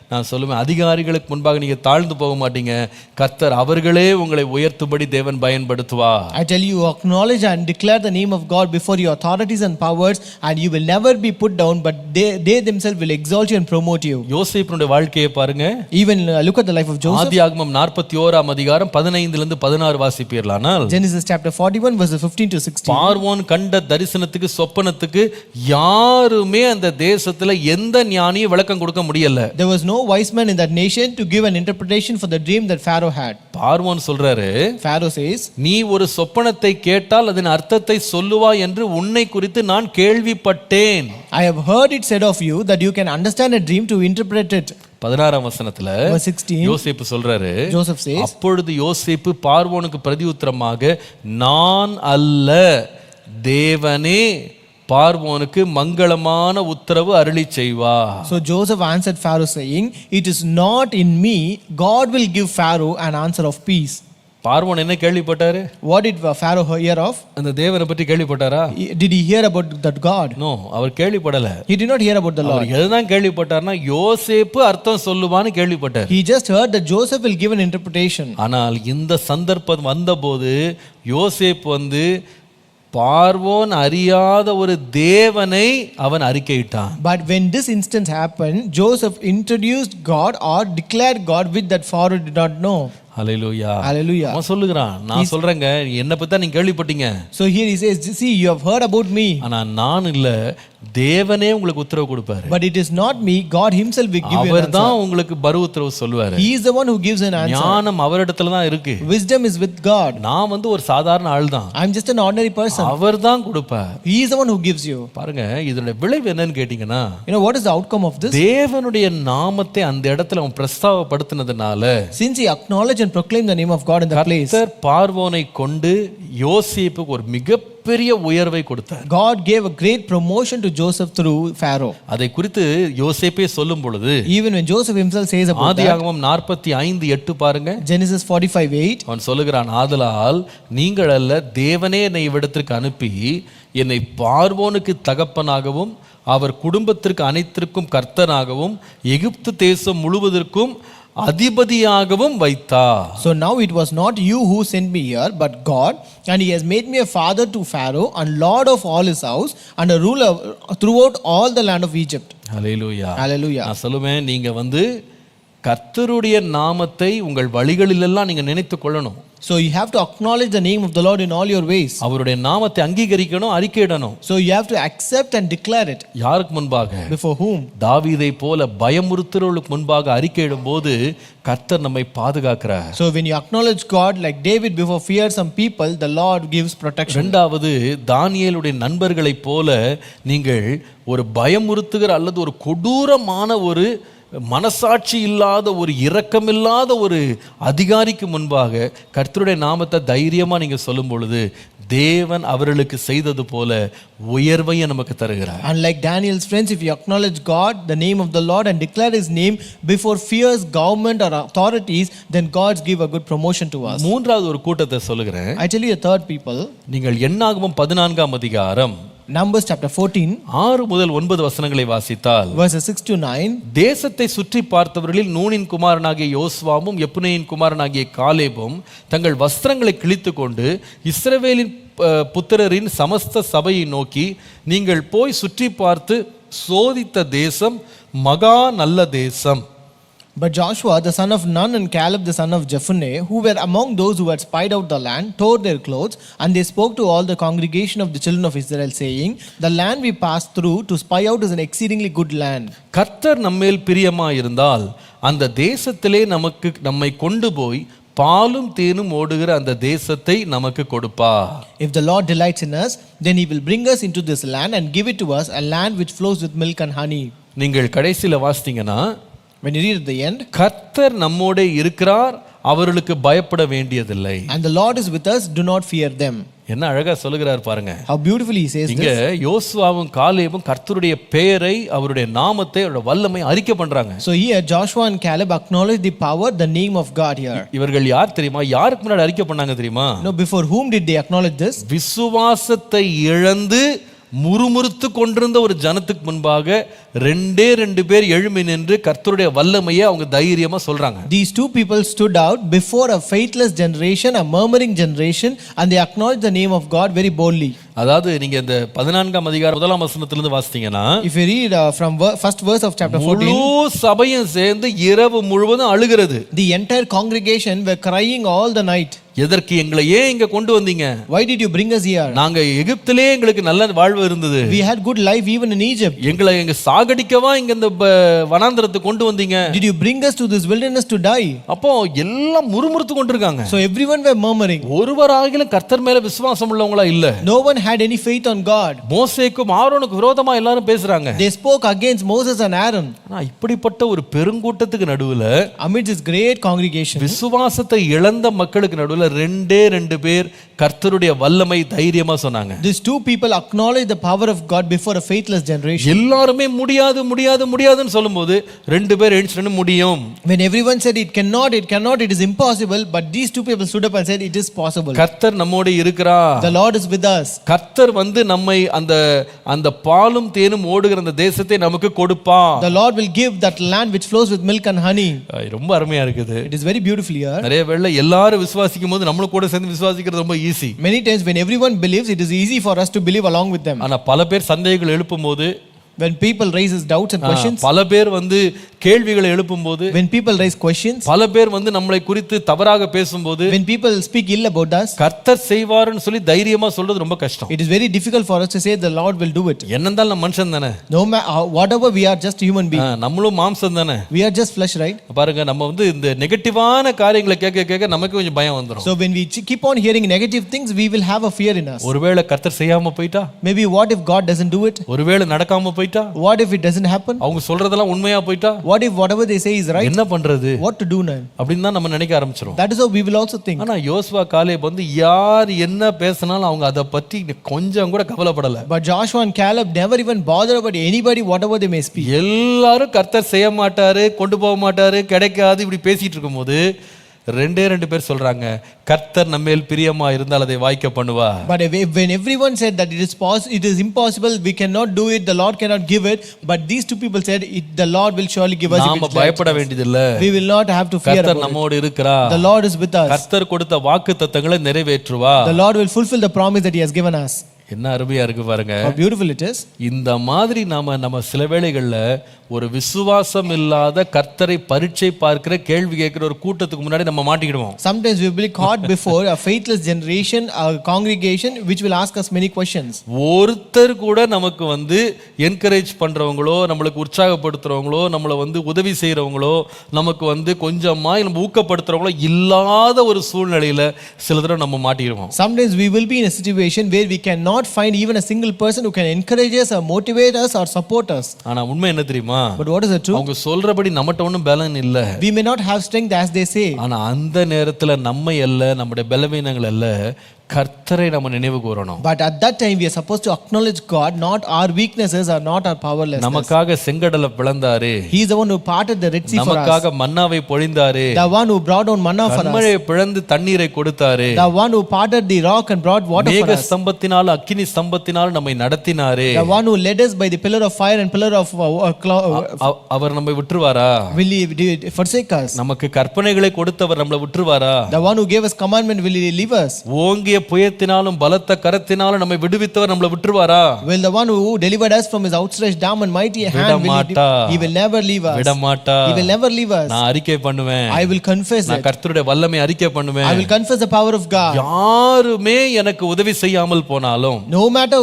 Speaker 1: நான் சொல்லுவேன், அதிகாரிகளுக்கு முன்பாக நீங்க தாழ்ந்து போக மாட்டீங்க. கர்த்தர் அவர்களே உங்களை உயர்த்தும்படி தேவன் பயன்படுத்துவார்.
Speaker 2: I tell you, acknowledge and declare the name of God before your authorities and powers, and you will never be put down, but they themselves will exalt you and promote you.
Speaker 1: யோசேப்புடைய வாழ்க்கையை பாருங்க.
Speaker 2: Even look at the life of Joseph.
Speaker 1: ஆதியாகமம் 41ஆம் அதிகாரம் 15 இருந்து 16 வாசிப்பீர்களானால்,
Speaker 2: Genesis chapter 41 verses 15 to 16.
Speaker 1: பார்வோன் கண்ட தரிசனத்துக்கு, சொப்பனத்துக்கு யாருமே அந்த தேசத்துல எந்த ஞானியும் விளக்கம் கொடுக்க முடியல.
Speaker 2: There was no wise man in that nation to give an interpretation for the dream that Pharaoh had.
Speaker 1: பார்வோன் சொல்றாரு,
Speaker 2: Pharaoh says,
Speaker 1: நீ ஒரு சொப்பனத்தை கேட்டால் அதன் அர்த்தத்தை சொல்லுவாய் என்று உன்னை குறித்து நான் கேள்விப்பட்டேன்.
Speaker 2: I have heard it said of you that you can understand a dream to interpret it.
Speaker 1: 16ஆம் வசனத்துல
Speaker 2: Verse 16,
Speaker 1: யோசேப்பு சொல்றாரு,
Speaker 2: Joseph says,
Speaker 1: அப்பொழுது யோசேப்பு பார்வோனுக்கு பிரதியுத்தரமாக, நான் அல்ல, தேவனே பார்வோனுக்கு மங்களமான உத்தரவு அருளி செய்வார்.
Speaker 2: So Joseph answered Pharaoh saying, it is not in me, God will give Pharaoh an answer of peace.
Speaker 1: பார்வோன் என்ன கேள்விப்பட்டாரு?
Speaker 2: What did Pharaoh hear of?
Speaker 1: அந்த தேவனை பற்றி கேள்விப்பட்டாரா?
Speaker 2: Did he hear about that God?
Speaker 1: No, அவர் கேள்விப்படல.
Speaker 2: He did not hear about the Lord.
Speaker 1: அவர் எதுதான் கேள்விப்பட்டார்னா, யோசேப்பு அர்த்தம் சொல்லுவான்னு கேள்விப்பட்டார்.
Speaker 2: He just heard that Joseph will give an interpretation.
Speaker 1: ஆனால் இந்த சந்தர்ப்பம் வந்தபோது யோசேப்பு பார்வோன் அறியாத ஒரு தேவனை அவன் அறிக்கையிட்டான்.
Speaker 2: But when this instance happened, Joseph introduced God or declared God with that Pharaoh did not know.
Speaker 1: Hallelujah.
Speaker 2: Hallelujah.
Speaker 1: அவன் சொல்லுகிறான், நான் சொல்றேங்க, என்னை பத்தி நீங்க கேள்விப்பட்டீங்க.
Speaker 2: So here he says, see, you have heard about me.
Speaker 1: ஆனா நான் இல்ல, தேவனே உங்களுக்கு உத்தரவு கொடுப்பாரு.
Speaker 2: But it is not me, God himself will give you an answer.
Speaker 1: அவர்தான் உங்களுக்கு பரு உத்தரவு சொல்லுவாரு.
Speaker 2: He is the one who gives an answer.
Speaker 1: ஞானம் அவரிடத்துல தான் இருக்கு.
Speaker 2: Wisdom is with God.
Speaker 1: நான் ஒரு சாதாரண ஆள் தான்.
Speaker 2: I am just an ordinary person.
Speaker 1: அவர்தான் கொடுப்பார்.
Speaker 2: He is the one who gives you.
Speaker 1: பாருங்க, இதோட விளைவு என்னன்னு கேட்டீங்கன்னா,
Speaker 2: You know what is the outcome of this?
Speaker 1: தேவனுடைய நாமத்தை அந்த இடத்துல அவன் பிரஸ்தாபப்படுத்தினதுனால,
Speaker 2: Since he acknowledged and proclaimed the name of God in the place,
Speaker 1: கர்த்தர் பார்வோனை கொண்டு யோசேப்புக்கு ஒரு மிகப்பெரிய உயர்வை கொடுத்தார்.
Speaker 2: God gave a great promotion to Joseph through Pharaoh.
Speaker 1: அதை குறித்து யோசேப்பே சொல்லும் பொழுது,
Speaker 2: Even when Joseph himself says about that,
Speaker 1: ஆதியாகமம் 45:8 பாருங்க.
Speaker 2: Genesis 45:8,
Speaker 1: அவன் சொல்லுகிறான், ஆதலால் நீங்கள் அல்ல, தேவனே என்னை இவ்விடத்திற்கு அனுப்பி என்னை பார்வோனுக்கு தகப்பனாகவும் அவர் குடும்பத்திற்கு அனைத்திற்கும் கர்த்தனாகவும் எகிப்து தேசம் முழுவதற்கும் அதிபதியாகவும் வைத்தார்.
Speaker 2: So now it was not you who sent me here, but God, and he has made me a father to Pharaoh and lord of all his house and a ruler throughout all the land of Egypt.
Speaker 1: Hallelujah.
Speaker 2: Hallelujah.
Speaker 1: நான் சொல்லுவேன், நீங்க கர்த்தருடைய நாமத்தை உங்கள் வழிகளிலெல்லாம் நீங்க நினைத்து கொள்ளணும்.
Speaker 2: So you have to acknowledge the name of the Lord in all your ways.
Speaker 1: அவருடைய நாமத்தை அங்கீகரிக்கணும், அறிக்கையிடணும்.
Speaker 2: So you have to accept and declare it.
Speaker 1: யாருக்கு முன்பாக?
Speaker 2: Before whom?
Speaker 1: தாவீதை போல பயமுறுத்துறவர்களுக்கு முன்பாக அறிக்கையிடும் போது கர்த்தர் நம்மை பாதுகாக்கிறார்.
Speaker 2: So when you acknowledge God like David before fearsome people, the Lord gives protection.
Speaker 1: இரண்டாவது, தானியேலுடைய நண்பர்களைப் போல நீங்கள் ஒரு பயமுறுத்துகிற அல்லது ஒரு கொடூரமான ஒரு மனசாட்சி இல்லாத ஒரு இரக்கமில்லாத ஒரு அதிகாரிக்கு முன்பாக கர்த்தருடைய நாமத்தை தைரியமா நீங்க சொல்லும் பொழுது தேவன் அவர்களுக்கு செய்தது போல உயர்வையும் நமக்கு தருகிறார்.
Speaker 2: Unlike Daniel's friends, if you acknowledge God, the name of the Lord, and declare His name before fierce government or authorities, then God's give a good promotion to us.
Speaker 1: மூன்றாவது ஒரு கூட்டத்தை சொல்லுகிறேன்.
Speaker 2: I tell you a third people.
Speaker 1: நீங்கள் என்னாகமம் 14ஆம் அதிகாரம்
Speaker 2: Numbers chapter 14,
Speaker 1: 6 முதல் 9 வசனங்களை வாசித்தால்,
Speaker 2: verses 6 to 9.
Speaker 1: தேசத்தை சுற்றி பார்த்தவர்களில் நூனின் குமாரனாகிய யோசுவாவும் எப்புனேயின் குமாரனாகிய காலேபும் தங்கள் வஸ்திரங்களை கிழித்துக் கொண்டு இஸ்ரவேலின் புத்திரரின் சமஸ்த சபையை நோக்கி, நீங்கள் போய் சுற்றி பார்த்து சோதித்த தேசம் மகா நல்ல தேசம்.
Speaker 2: But Joshua the son of Nun and Caleb the son of Jephunneh, who were among those who had spied out the land, tore their clothes, and they spoke to all the congregation of the children of Israel, saying, the land we passed through to spy out is an exceedingly good land.
Speaker 1: கர்த்தர் நம்மேல் பிரியமா இருந்தால் அந்த தேசத்திலே நம்மை கொண்டு போய் பாலும் தேனும் ஓடுகிற அந்த தேசத்தை நமக்கு கொடுப்பார்.
Speaker 2: If the Lord delights in us, then He will bring us into this land and give it to us, a land which flows with milk and honey.
Speaker 1: நீங்கள் கடைசியில் வாசித்தீங்கன்னா,
Speaker 2: when you read at the end,
Speaker 1: கர்த்தர் நம்மோட இருக்கிறார், அவர்களுக்கு பயப்பட வேண்டியதில்லை.
Speaker 2: and the Lord is with us, do not fear them.
Speaker 1: என்ன அழகா சொல்லுகிறார் பாருங்க.
Speaker 2: How beautifully he says
Speaker 1: இங்க
Speaker 2: this.
Speaker 1: யோசுவாவும் காலேபும் கர்த்தருடைய பெயரை, அவருடைய நாமத்தை, அவருடைய வல்லமை அறிக்கை பண்றாங்க.
Speaker 2: So here Joshua and Caleb acknowledge the power, the name of God here.
Speaker 1: இவர்கள் யார் தெரியுமா? யாருக்கு முன்னாடி அறிக்கை பண்ணாங்க தெரியுமா?
Speaker 2: No, before whom did they acknowledge this?
Speaker 1: விசுவாசத்தை இழந்து முறுமுறுத்து கொண்டிருந்த ஒரு ஜனத்துக்கு முன்பாக ரெண்டு பேர் எழும்பி நின்று கர்த்தருடைய வல்லமையை அவங்க தைரியமா சொல்றாங்க.
Speaker 2: These two people stood out before a faithless generation, a murmuring generation, and they acknowledged the name of God very boldly.
Speaker 1: அதாவது நீங்க இந்த 14ஆம் அதிகாரம் 1ஆம் வசனத்திலிருந்து வாசித்தீங்கன்னா,
Speaker 2: if you read from first verse of chapter 14,
Speaker 1: முழு சபையும் சேர்ந்து இரவு முழுவதும் அழுகிறது.
Speaker 2: the entire congregation were crying all the night.
Speaker 1: எதற்கு எங்களை ஏன் இங்க கொண்டு வந்தீங்க?
Speaker 2: Why did you bring us here?
Speaker 1: நாங்க எகிப்திலே எங்களுக்கு நல்ல வாழ்வு இருந்தது.
Speaker 2: We had good life even in Egypt.
Speaker 1: எங்களை எங்க சாகடிக்கவா இங்க இந்த வனாந்தரத்துக்கு கொண்டு வந்தீங்க?
Speaker 2: Did you bring us to this wilderness to die?
Speaker 1: அப்போ எல்லாம் முறுமுறுத்து கொண்டிருக்காங்க.
Speaker 2: So everyone were murmuring.
Speaker 1: ஒருவராகிலும் கர்த்தர் மேல விசுவாசம் உள்ளவங்களா இல்ல.
Speaker 2: No one had any faith on God.
Speaker 1: மோசேக்கும் ஆரோனுக்கு விரோதமா எல்லாரும் பேசுறாங்க.
Speaker 2: They spoke against Moses and Aaron.
Speaker 1: ஆனா இப்படிப்பட்ட ஒரு பெருங்கூட்டத்துக்கு நடுவுல,
Speaker 2: amidst this great congregation,
Speaker 1: விசுவாசத்தை இழந்த மக்களுக்கு நடுவுல ரெண்டு பேர் கர்த்தருடைய வல்லமை தைரியமா சொன்னாங்க.
Speaker 2: These two people acknowledged the power of God before a faithless generation.
Speaker 1: எல்லாரும் முடியாதுன்னு சொல்லும்போது ரெண்டு பேர் எழுந்து முடியும்.
Speaker 2: When everyone said it cannot, it is impossible, but these two people stood up and said it is possible.
Speaker 1: கர்த்தர் நம்மோடு இருக்கிறார்.
Speaker 2: The Lord is with us.
Speaker 1: கர்த்தர் வந்து நம்மை அந்த பாலும் தேனும் ஓடுகிற அந்த தேசத்தை நமக்கு கொடுப்பார்.
Speaker 2: The Lord will give that land which flows with milk and honey.
Speaker 1: ரொம்ப அருமையா இருக்குது.
Speaker 2: It is very beautiful here.
Speaker 1: நிறைய வேளை எல்லாரும் விசுவாசிக்கும் போது நம்மளும் கூட சேர்ந்து விசுவாசிக்கிறது ரொம்ப easy.
Speaker 2: Many times when everyone believes, it is easy for us to believe along with them.
Speaker 1: ஆனா பல பேர் சந்தேகங்கள் எழுப்பும்போது,
Speaker 2: when people raises doubts and questions,
Speaker 1: பல பேர் வந்து கேள்விகளை எழுப்பும்போது,
Speaker 2: when people raise questions,
Speaker 1: பல பேர் வந்து நம்மளை குறித்து தவறாக பேசும்போது,
Speaker 2: when people speak ill about us,
Speaker 1: கர்த்தர் செய்வார்னு சொல்லி தைரியமா சொல்றது ரொம்ப கஷ்டம்.
Speaker 2: it is very difficult for us to say the Lord will do it.
Speaker 1: என்னந்தால் நம்ம மனுஷன் தானே.
Speaker 2: No matter whatever we are, just human being.
Speaker 1: நம்மளும் மாம்சம் தானே.
Speaker 2: We are just flesh, right?
Speaker 1: பாருங்க, நம்ம வந்து இந்த நெகட்டிவான காரியங்களை கேட்க நமக்கு கொஞ்சம் பயம் வந்துரும்.
Speaker 2: So when we keep on hearing negative things, we will have a fear in us.
Speaker 1: ஒருவேளை கர்த்தர் செய்யாம போயிட்டா,
Speaker 2: maybe what if God doesn't do it?
Speaker 1: ஒருவேளை நடக்காம போயிட்டா,
Speaker 2: what if it doesn't happen?
Speaker 1: அவங்க சொல்றதெல்லாம் உண்மையா போயிட்டா,
Speaker 2: what if whatever they say is right?
Speaker 1: என்ன பண்றது?
Speaker 2: what to do now?
Speaker 1: அப்படினா நம்ம நினைக்க ஆரம்பிச்சிரோம்.
Speaker 2: That is how we will also think.
Speaker 1: ஆனா யோசுவா காலேப் வந்து யார் என்ன பேசினாலும் அவங்க அத பத்தி கொஞ்சம் கூட கவலைப்படல.
Speaker 2: But Joshua and Caleb never even bothered about anybody whatever they may speak.
Speaker 1: எல்லாரும் கர்த்தர் செய்ய மாட்டாரு, கொண்டு போக மாட்டாரு, கிடைக்காது இப்படி பேசிட்டு இருக்கும்போது ரெண்டு பேர் சொல்றாங்க, கர்த்தர் நம்மேல் பிரியமா இருந்தால் அதை வாய்க்க பண்ணுவார்.
Speaker 2: But when everyone said that it is impossible, we cannot do it, the Lord cannot give it, but these two people said the Lord will surely give us.
Speaker 1: நாம பயப்பட வேண்டியதில்லை.
Speaker 2: We will not have to fear.
Speaker 1: கர்த்தர் நம்மோடு இருக்கிறார்.
Speaker 2: The Lord is with us.
Speaker 1: கர்த்தர் கொடுத்த வாக்குத்தத்தங்களை நிறைவேற்றுவார்.
Speaker 2: The Lord will fulfill the promise that He has given us.
Speaker 1: என்ன அருமையா இருக்கு பாருங்க.
Speaker 2: How beautiful it is.
Speaker 1: இந்த மாதிரி நம்ம சில வேளைகள்ல ஒரு விசுவாசம் இல்லாத கர்த்தரை பரீட்சை பார்க்கிற கேள்வி கேட்கிற ஒரு கூட்டத்துக்கு முன்னாடி நம்ம மாட்டிக்கிடுவோம்.
Speaker 2: Sometimes we will be caught before a faithless generation, a congregation which will ask us many questions.
Speaker 1: ஒருத்தர் கூட நமக்கு என்கரேஜ் பண்றவங்களோ, நம்மளுக்கு உற்சாகப்படுத்துறவங்களோ, நம்மளை உதவி செய்யறவங்களோ, நமக்கு கொஞ்சமா நம்ம ஊக்கப்படுத்துறவங்களோ இல்லாத ஒரு சூழ்நிலையில சில தடவை நம்ம மாட்டிடுவோம்.
Speaker 2: Sometimes we will be in a situation where we cannot find even a single person who can encourage us or motivate us or support us.
Speaker 1: ஆனா உண்மை என்ன தெரியுமா?
Speaker 2: But what is the truth?
Speaker 1: அவங்க சொல்றபடி நம்மட்ட ஒண்ணும் பலன் இல்ல.
Speaker 2: We may not have strength as they say.
Speaker 1: ஆனா அந்த நேரத்துல நம்ம அல்ல, நம்முடைய பலவீனங்கள் அல்ல, கர்த்தரை நம்ம நினைவு கூறணும்.
Speaker 2: But at that time we are supposed to acknowledge God, not our weaknesses or not our powerlessness.
Speaker 1: நமக்காக செங்கடலை பிளந்தாரே.
Speaker 2: He is the one who parted the Red Sea for us.
Speaker 1: நமக்காக மன்னாவை பொழிந்தாரே.
Speaker 2: The one who brought down manna for us.
Speaker 1: கன்மழையை பிளந்து தண்ணீரை கொடுத்தாரே.
Speaker 2: The one who parted the rock and brought water for us.
Speaker 1: மேக ஸ்தம்பத்தினால் அக்கினி ஸ்தம்பத்தினால் நம்மை நடத்தினாரே.
Speaker 2: The one who led us by the pillar of fire and pillar of cloud.
Speaker 1: அவர் நம்மை விட்டுருவாரா?
Speaker 2: Will he forsake us?
Speaker 1: நமக்கு கற்பனைகளை கொடுத்தவர் நம்மளை விட்டுருவாரா?
Speaker 2: The one who gave us commandment, will he leave us?
Speaker 1: ஓங்கிய புயத்தினாலும் பலத்த கரத்தினாலும் நம்மை விடுவித்தவர் நம்மளை விட்டுருவாரா?
Speaker 2: Will the one who delivered us from his outstretched arm and mighty hand, he will never leave us.
Speaker 1: விடமாட்டா.
Speaker 2: He will never leave us.
Speaker 1: நான் அறிக்கை பண்ணுவேன்.
Speaker 2: I will confess
Speaker 1: நான்
Speaker 2: it.
Speaker 1: கர்த்தருடைய வல்லமை அறிக்கை பண்ணுவேன்.
Speaker 2: I will confess the power of God.
Speaker 1: யாருமே எனக்கு உதவி செய்யாமல் போனாலும்,
Speaker 2: No matter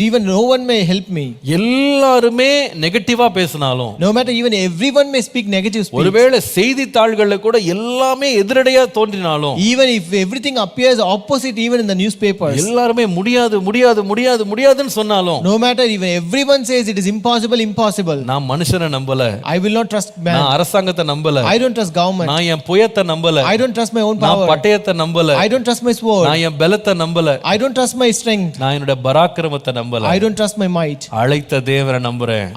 Speaker 2: even no one may help me.
Speaker 1: எல்லாருமே நெகட்டிவா பேசினாலும்,
Speaker 2: No matter even everyone may speak negative speech.
Speaker 1: ஒருவேளை செய்தித்தாள்கள்ல கூட எல்லாமே எதிரடையா தோன்றினாலும்,
Speaker 2: Even if everything appears opposite even in the newspapers.
Speaker 1: எல்லாருமே முடியாது முடியாது முடியாது முடியாதுன்னு சொன்னாலும்,
Speaker 2: No matter even everyone says it is impossible, impossible.
Speaker 1: நான் மனுஷனை நம்பல.
Speaker 2: I will not trust man.
Speaker 1: நான் அரசாங்கத்தை நம்பல.
Speaker 2: I don't trust government.
Speaker 1: நான் என் புயத்தை நம்பல.
Speaker 2: I don't trust my own
Speaker 1: நான்
Speaker 2: power.
Speaker 1: பட்டயத்தை நம்பல.
Speaker 2: I don't trust my sword.
Speaker 1: நான் என் பலத்தை நம்பல.
Speaker 2: I don't trust my strength.
Speaker 1: நான் என்னோட பராக்கிரமத்தை நம்பல.
Speaker 2: I don't trust my might.
Speaker 1: அழைத்த தேவனை நம்புறேன்.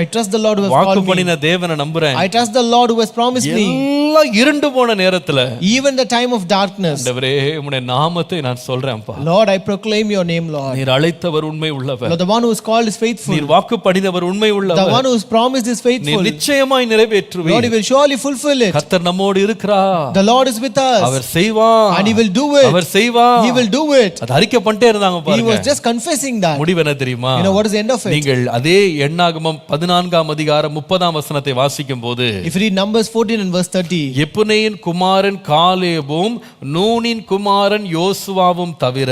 Speaker 2: I trust the Lord who has
Speaker 1: வாக்கு
Speaker 2: called me.
Speaker 1: பண்ணின தேவனை நம்புறேன்.
Speaker 2: I trust the Lord who has promised me.
Speaker 1: எல்லாம் இருண்டு போன நேரத்துல,
Speaker 2: Even the time of darkness.
Speaker 1: ஆண்டவரே உம்முடைய நாமத்தை நான் சொல்றேன்ப்பா.
Speaker 2: Lord, I proclaim your name, Lord.
Speaker 1: நீர் அழைத்தவர் உண்மை உள்ளவர்.
Speaker 2: Lord, the one who is called is faithful.
Speaker 1: நீர் வாக்கு பண்ணினவர் உண்மை
Speaker 2: The
Speaker 1: உள்ளவர்.
Speaker 2: one who is promised is
Speaker 1: நீர்
Speaker 2: faithful.
Speaker 1: நிச்சயமாய் நிறைவேற்றுவீர்.
Speaker 2: Lord, he will surely fulfill it.
Speaker 1: கர்த்தர் நம்மோடு இருக்கிறார்.
Speaker 2: The Lord is with us.
Speaker 1: அவர் செய்வார்.
Speaker 2: And he will do it.
Speaker 1: அவர் செய்வார்.
Speaker 2: He will do it.
Speaker 1: அது அறிக்கை பண்ணிட்டே இருந்தாங்க
Speaker 2: He
Speaker 1: பாருங்க.
Speaker 2: was just confessing that.
Speaker 1: முடிவு என்ன தெரியுமா?
Speaker 2: You know what is the end of it?
Speaker 1: நீங்கள் அதே எண்ணாகமம் 14ஆம் அதிகாரம் 30ஆம் வசனத்தை வாசிக்கும் போது,
Speaker 2: If you read Numbers 14 and verse 30.
Speaker 1: எப்புனேயின் குமாரன் காலேபும் நூனின் குமாரன் யோசுவாவும் தவிர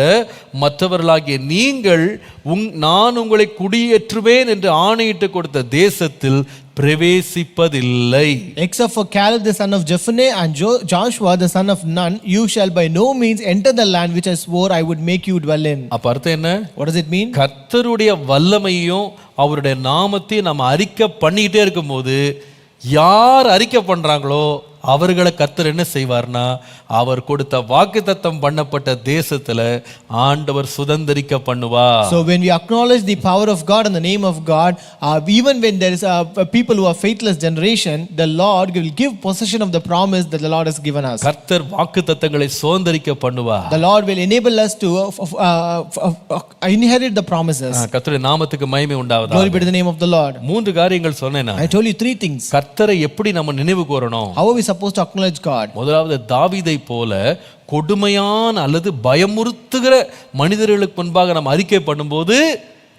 Speaker 1: மற்றவர்களாகிய நீங்கள் நான் உங்களை குடியேற்றுவேன் என்று ஆணையிட்டு கொடுத்த தேசத்தில் பிரவேசிப்பதில்லை.
Speaker 2: Except for Caleb the son of Jephunneh and Joshua the son of Nun, you shall by no means enter the land which I swore I would make you dwell in.
Speaker 1: அப்ப அர்த்தம் என்ன?
Speaker 2: What does it mean?
Speaker 1: கர்த்தருடைய வல்லமையும் அவருடைய நாமத்தையும் நம்ம அறிக்கை பண்ணிக்கிட்டே இருக்கும்போது, யார் அறிக்கை பண்றாங்களோ அவர்களை கர்த்தர் என்ன செய்வார்னா, அவர் கொடுத்த வாக்குத்தத்தம் பண்ணப்பட்ட தேசத்துல ஆண்டவர் சுதந்தரிக்க பண்ணுவார்.
Speaker 2: So when we acknowledge the power of God and the name of God, even when there is people who are faithless generation, the Lord will give possession of the promise that the Lord has given us.
Speaker 1: கர்த்தர் வாக்குத்தத்தங்களை சுதந்தரிக்க பண்ணுவார்.
Speaker 2: The Lord will enable us to inherit the promises.
Speaker 1: கர்த்தருடைய நாமத்துக்கு மகிமை உண்டாவதாக.
Speaker 2: Glory be to the name of the Lord.
Speaker 1: மூன்று காரியங்கள் சொன்னேன்.
Speaker 2: I told you 3 things.
Speaker 1: கர்த்தரை எப்படி நம்ம நினைவு கூறணும்?
Speaker 2: How are we supposed to acknowledge God?
Speaker 1: முதலாவது, தாவீதை போல கொடுமையான அல்லது பயமுறுத்துகிற மனிதர்களுக்கு முன்பாக நம்ம அறிக்கை பண்ணும்போது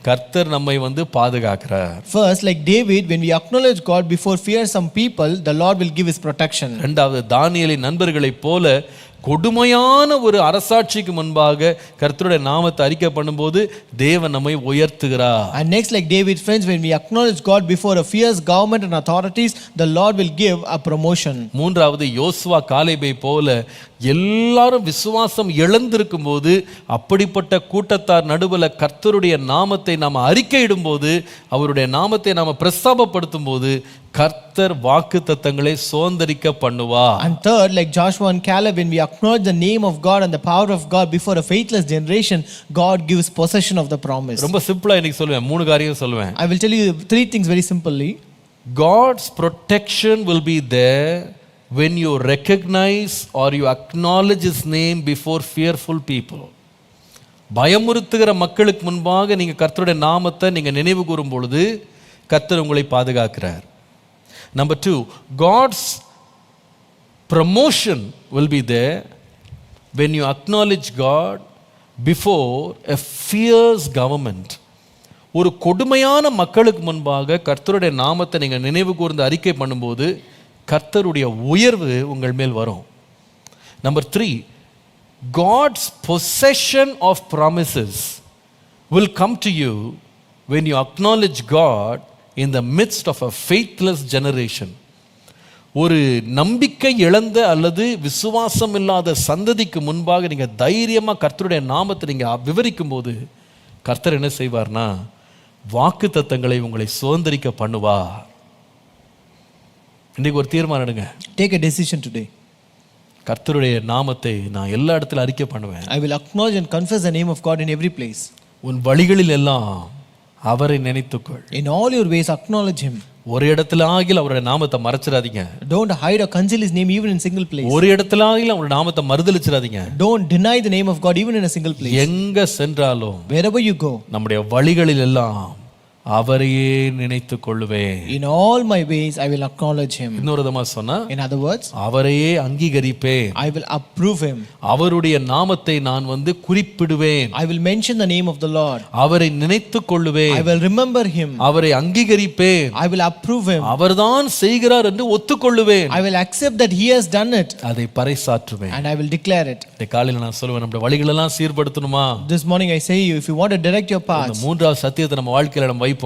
Speaker 1: கர்த்தர் நம்மை பாதுகாக்கிறார்.
Speaker 2: First, like David, when we acknowledge God before fearsome people, the Lord will give his protection.
Speaker 1: இரண்டாவது, தானியேலின் நண்பர்களைப் போல கொடுமையான ஒரு அரசாட்சிக்கு முன்பாக கர்த்தருடைய நாமத்தை அறிக்கை பண்ணும்போது தேவன் நம்மை உயர்த்துகிறார்.
Speaker 2: And next, like David's friends, when we acknowledge God before a fierce government and authorities, the Lord will give a promotion.
Speaker 1: மூன்றாவது, யோசுவா காலேபை போல எல்லாரும் விசுவாசம் இழந்திருக்கும் போது, அப்படிப்பட்ட கூட்டத்தார் நடுவில் கர்த்தருடைய நாமத்தை நாம் அறிக்கையிடும் போது, அவருடைய நாமத்தை நாம் பிரஸ்தாபப்படுத்தும் போது கர்த்தர் வாக்குத்தத்தங்களை சுதந்தரிக்க பண்ணுவார்.
Speaker 2: And third, like Joshua and Caleb, when we acknowledge the name of God and the power of God before a faithless generation, God gives possession of the promise.
Speaker 1: ரொம்ப சிம்பிளா இன்னைக்கு சொல்லுவேன், 3 காரியம் சொல்லுவேன்.
Speaker 2: I will tell you 3 things very simply.
Speaker 1: God's protection will be there when you recognize or you acknowledge his name before fearful people. பயமுறுத்துகிற மக்களுக்கு முன்பாக நீங்க கர்த்தருடைய நாமத்தை நீங்க நினைவு கூறும் பொழுது கர்த்தர் உங்களை பாதுகாக்கிறார். Number 2, God's promotion will be there when you acknowledge God before a fierce government. ஒரு கொடுமையான மக்களுக்கு முன்பாக கர்த்தருடைய நாமத்தை நீங்கள் நினைவு கூர்ந்து அறிக்கை பண்ணும்போது கர்த்தருடைய உயர்வு உங்கள் மேல் வரும். Number 3, God's possession of promises will come to you when you acknowledge God in the midst of a faithless generation. ஒரு நம்பிக்கை இழந்த அல்லது விசுவாசம் இல்லாத சந்ததிக்கு முன்பாக நீங்கள் தைரியமாக கர்த்தருடைய நாமத்தை நீங்கள் விவரிக்கும் போது கர்த்தர் என்ன செய்வார்னா வாக்கு தத்தங்களை உங்களை சுதந்திரிக்க பண்ணுவார். இன்னைக்கு ஒரு தீர்மானம் எடுங்க.
Speaker 2: Take a decision today.
Speaker 1: கர்த்தருடைய நாமத்தை நான் எல்லா இடத்துல அறிக்கை பண்ணுவேன்.
Speaker 2: I will acknowledge and confess the name of God in every place.
Speaker 1: உன் வழிகளில் எல்லாம் அவரை நினைத்துக்கொள்.
Speaker 2: In all your ways acknowledge him.
Speaker 1: ஒரு இடத்துல ஆகில அவருடைய நாமத்தை மறைச்சிடாதீங்க.
Speaker 2: Don't hide or conceal his name even in single place.
Speaker 1: ஒரு இடத்துல ஆகில அவருடைய நாமத்தை மறுதலிச்சிடாதீங்க.
Speaker 2: Don't deny the name of God even in a single place.
Speaker 1: எங்க சென்றாலும்
Speaker 2: wherever you go
Speaker 1: நம்முடைய வழிகளில் எல்லாம் அவரையே நினைத்துக் கொள்ளுவேன்.
Speaker 2: in all my ways I will acknowledge him.
Speaker 1: இன்னொரு விதமா சொன்னா,
Speaker 2: in other words,
Speaker 1: அவரையே அங்கீகரிப்பேன்.
Speaker 2: I will approve him.
Speaker 1: அவருடைய நாமத்தை நான் குறிப்பிடுவேன்.
Speaker 2: I will mention the name of the Lord.
Speaker 1: அவரை நினைத்துக் கொள்ளுவேன்.
Speaker 2: I will remember him.
Speaker 1: அவரை அங்கீகரிப்பேன்.
Speaker 2: I will approve him.
Speaker 1: அவர்தான் செய்கிறார் என்று ஒத்துக்கொள்ளுவேன்.
Speaker 2: I will accept that he has done it.
Speaker 1: அதை பறைசாற்றுவேன்.
Speaker 2: and I will declare it.
Speaker 1: இந்த காலையில நான் சொல்லுவேன், நம்முடைய வழிகள் எல்லாம் சீர்படுத்தணுமா?
Speaker 2: This morning I say you, if you want to direct your paths,
Speaker 1: மூன்றாவது சத்தியத்தை நம்ம வாழ்க்கையில நம்ம வைப்போம்.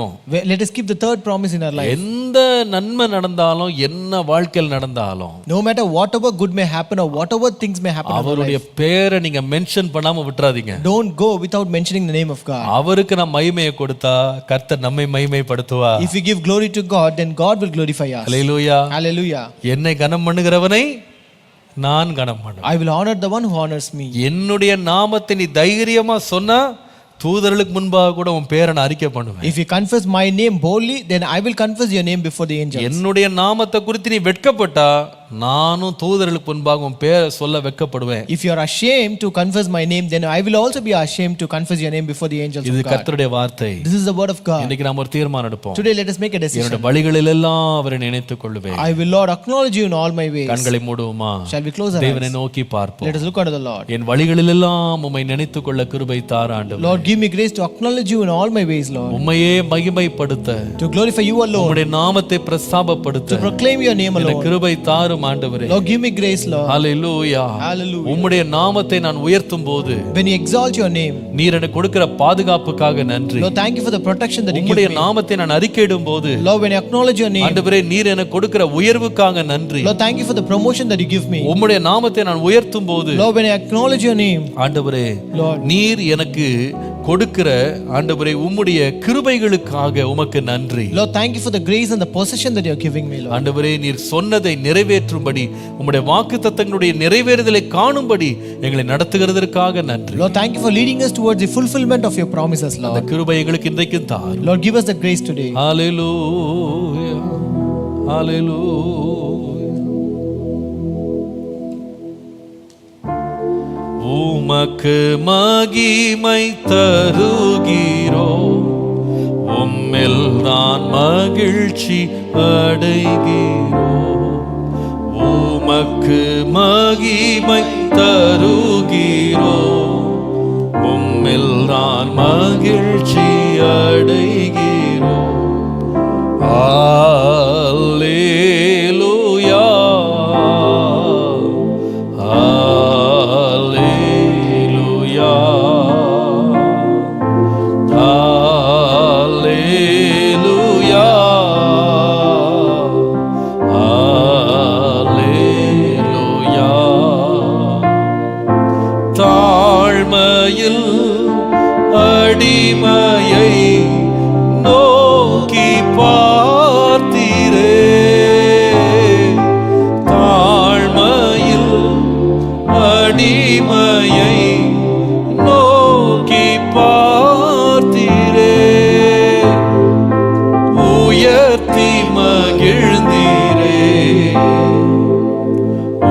Speaker 2: let us keep the third promise in our life.
Speaker 1: எந்த நன்மை நடந்தாலும் என்ன வாழ்க்கையில் நடந்தாலும்,
Speaker 2: no matter whatever good may happen or whatever things may happen in our
Speaker 1: அவருடைய
Speaker 2: life,
Speaker 1: பேரை நீங்க மென்ஷன் பண்ணாம விட்டுறாதீங்க.
Speaker 2: don't go without mentioning the name of God.
Speaker 1: அவருக்கு நாம் மகிமையை கொடுத்தா கர்த்தர் நம்மை மகிமைப்படுத்துவார்.
Speaker 2: If we give glory to God, then God will glorify us.
Speaker 1: Hallelujah.
Speaker 2: Hallelujah.
Speaker 1: என்னை கனம் பண்ணுகிறவனை நான் கனம் பண்ணுவேன்.
Speaker 2: I will honor the one who honors me.
Speaker 1: என்னுடைய நாமத்தை நீ தைரியமா சொன்னா தூதர்களுக்கு முன்பாக கூட உன் பேரை நான் அறிக்கை பண்ணுவேன்.
Speaker 2: If you confess my name boldly, then I will confess your name before the angels.
Speaker 1: என்னுடைய நாமத்தை குறித்து நீ வெட்கப்பட்டா நானும் தூதர்களுக்கு முன்பாக உன் பேரை சொல்ல வெட்கப்படுவேன்.
Speaker 2: If you are ashamed to confess my name, then I will also be ashamed to confess your name before the angels
Speaker 1: இது
Speaker 2: of God.
Speaker 1: கர்த்தருடைய வார்த்தை.
Speaker 2: This is the word of God.
Speaker 1: இன்னைக்கு நாம் ஒரு தீர்மானம் எடுப்போம்.
Speaker 2: Today let us make a decision.
Speaker 1: என்னுடைய வழிகளில் எல்லாம் அவரை நினைத்துக் கொள்வேன்.
Speaker 2: I will, Lord, acknowledge you in all my ways.
Speaker 1: கண்களை மூடுவோமா?
Speaker 2: Shall we close our
Speaker 1: தேவனை
Speaker 2: eyes?
Speaker 1: நோக்கி பார்ப்போம்.
Speaker 2: Let us look unto the Lord.
Speaker 1: என் வழிகளில் எல்லாம் உம்மை நினைத்துக் கொள்ள கிருபை தாரும் ஆண்டவரே.
Speaker 2: Lord, give me grace to acknowledge you in all my ways, Lord.
Speaker 1: உம்மையே மகிமைப்படுத்த,
Speaker 2: To glorify you alone.
Speaker 1: உம்முடைய நாமத்தை பிரஸ்தாபப்படுத்த
Speaker 2: To proclaim your name
Speaker 1: எனக்கு
Speaker 2: alone.
Speaker 1: கிருபை தாரும் ஆண்டவரே.
Speaker 2: Lord, give me grace, Lord.
Speaker 1: ஹல்லேலூயா.
Speaker 2: Hallelujah.
Speaker 1: உம்முடைய நாமத்தை நான் உயர்த்தும் போது
Speaker 2: When you exalt your name,
Speaker 1: நீர் எனக்கு கொடுக்கிற பாதுகாப்புக்காக நன்றி.
Speaker 2: Lord, thank you for the protection that you give
Speaker 1: உம்முடைய
Speaker 2: me.
Speaker 1: நாமத்தை நான் அறிக்கையிடும் போது
Speaker 2: Lord, when you acknowledge your name,
Speaker 1: ஆண்டவரே நீர் எனக்கு கொடுக்கிற உயர்வுக்காக நன்றி.
Speaker 2: Lord, thank you for the promotion that you give me.
Speaker 1: உம்முடைய நாமத்தை நான் உயர்த்தும் போது
Speaker 2: Lord, when I acknowledge your name,
Speaker 1: ஆண்டவரே
Speaker 2: Lord,
Speaker 1: நீர் எனக்கு கொடுக்கிற ஆண்டவரே உம்முடைய கிருபைகளுக்காக உமக்கு நன்றி.
Speaker 2: Lord, thank you for the grace and the possession that you are giving me, Lord.
Speaker 1: ஆண்டவரே நீர் சொன்னதை நிறைவேற்றும்படி உம்முடைய வாக்குத்தத்தங்களுடைய நிறைவேறுதலை காணும்படி எங்களை நடத்துகிறதற்காக நன்றி.
Speaker 2: Lord, thank you for leading us towards the fulfillment of your promises,
Speaker 1: அந்த
Speaker 2: Lord.
Speaker 1: கிருபை எங்களுக்கு இன்றைக்கு தார்.
Speaker 2: Lord, give us the grace today.
Speaker 1: ஹல்லேலூயா. ஹல்லேலூயா. உமக்கு மகிமை தருகிறோம், உம்மில் நான் மகிழ்ச்சி அடைகிறோம். உமக்கு மகிமை தருகிறோம், உம்மில் நான் மகிழ்ச்சி அடைகிறோம். அல்லேலூயா. தாழ்மையில் அடிமையை நோக்கி பார்த்தீரே, தாழ்மையில் அடிமையை நோக்கி பார்த்தீரே, உயர்த்தி மகிழ்ந்தீரே,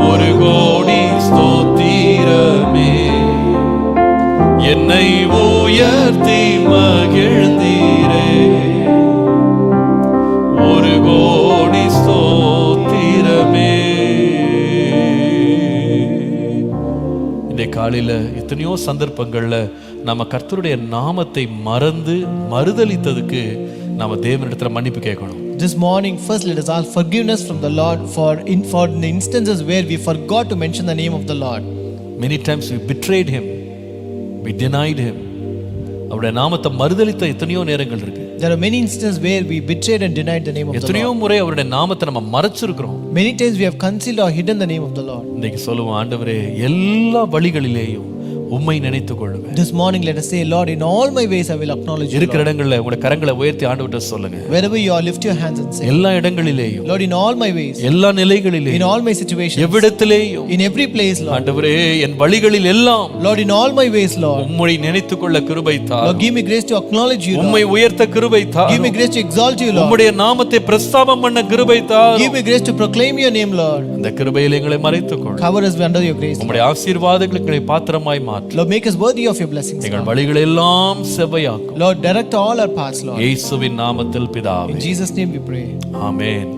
Speaker 1: ஒரு கோடி ஸ்தோத்திரமே, என்னை உயர்த்தி மகிழ்ந்தீரே, ஒரு கோடி ஸ்தோத்திரமே. இன்றைய காலையில எத்தனையோ சந்தர்ப்பங்கள்ல நம்ம கர்த்தருடைய நாமத்தை மறந்து மறுதலித்ததுக்கு நாம தேவனிடத்துல மன்னிப்பு கேட்கணும்.
Speaker 2: This morning, first let us ask forgiveness from the Lord for the instances where we forgot to mention the name of the Lord.
Speaker 1: Many times we betrayed him, we denied him. அவருடைய நாமத்தை மறுதலித்த எத்தனையோ நேரங்கள் இருக்கு.
Speaker 2: There are many instances where we betrayed and denied the name of the Lord.
Speaker 1: எத்தனையோ முறை அவருடைய நாமத்தை நம்ம மறைச்சிருக்கிறோம்.
Speaker 2: Many times we have concealed or hidden the name of the Lord.
Speaker 1: இன்னைக்கு சொல்லுவோம், ஆண்டவரே எல்லா வழிகளிலேயும் உம்மை நினைத்துக் கொள்ளுவேன்.
Speaker 2: This morning let us say, Lord, in all my ways I will acknowledge you.
Speaker 1: இருக்கிற இடங்கள்ல உங்க கரங்களை உயர்த்தி ஆண்டவர்ட்ட சொல்லுங்க.
Speaker 2: Wherever you are, lift your hands and say,
Speaker 1: எல்லா இடங்களிலேயும்,
Speaker 2: Lord, in all my ways,
Speaker 1: எல்லா நிலைகளிலேயும்,
Speaker 2: in all my situations,
Speaker 1: எவ்விடத்திலேயும்,
Speaker 2: in every place, Lord.
Speaker 1: ஆண்டவரே என் வழிகளில் எல்லாம்,
Speaker 2: Lord, in all my ways, Lord.
Speaker 1: உம்மை நினைத்துக் கொள்ள கிருபை தாரும்.
Speaker 2: Lord, give me grace to acknowledge you, Lord.
Speaker 1: உம்மை உயர்த்த கிருபை தாரும்.
Speaker 2: Give me grace to exalt you, Lord.
Speaker 1: உம்முடைய நாமத்தை பிரஸ்தாபம் பண்ண கிருபை தாரும்.
Speaker 2: Give me grace to proclaim your name, Lord.
Speaker 1: இந்த கிருபையில் எங்களை மறைத்துக் கொள்ளும்.
Speaker 2: Cover us under your grace.
Speaker 1: உம்முடைய ஆசீர்வாதங்களுக்கு பாத்திரமாய் மாற்றும்.
Speaker 2: Lord, make us worthy of your blessings.
Speaker 1: எங்கள் வழிகளை எல்லாம் செவ்வையாக்கும்.
Speaker 2: Lord, direct all our paths, Lord.
Speaker 1: இயேசுவின் நாமத்தில் பிதாவே.
Speaker 2: In Jesus' name we pray.
Speaker 1: Amen.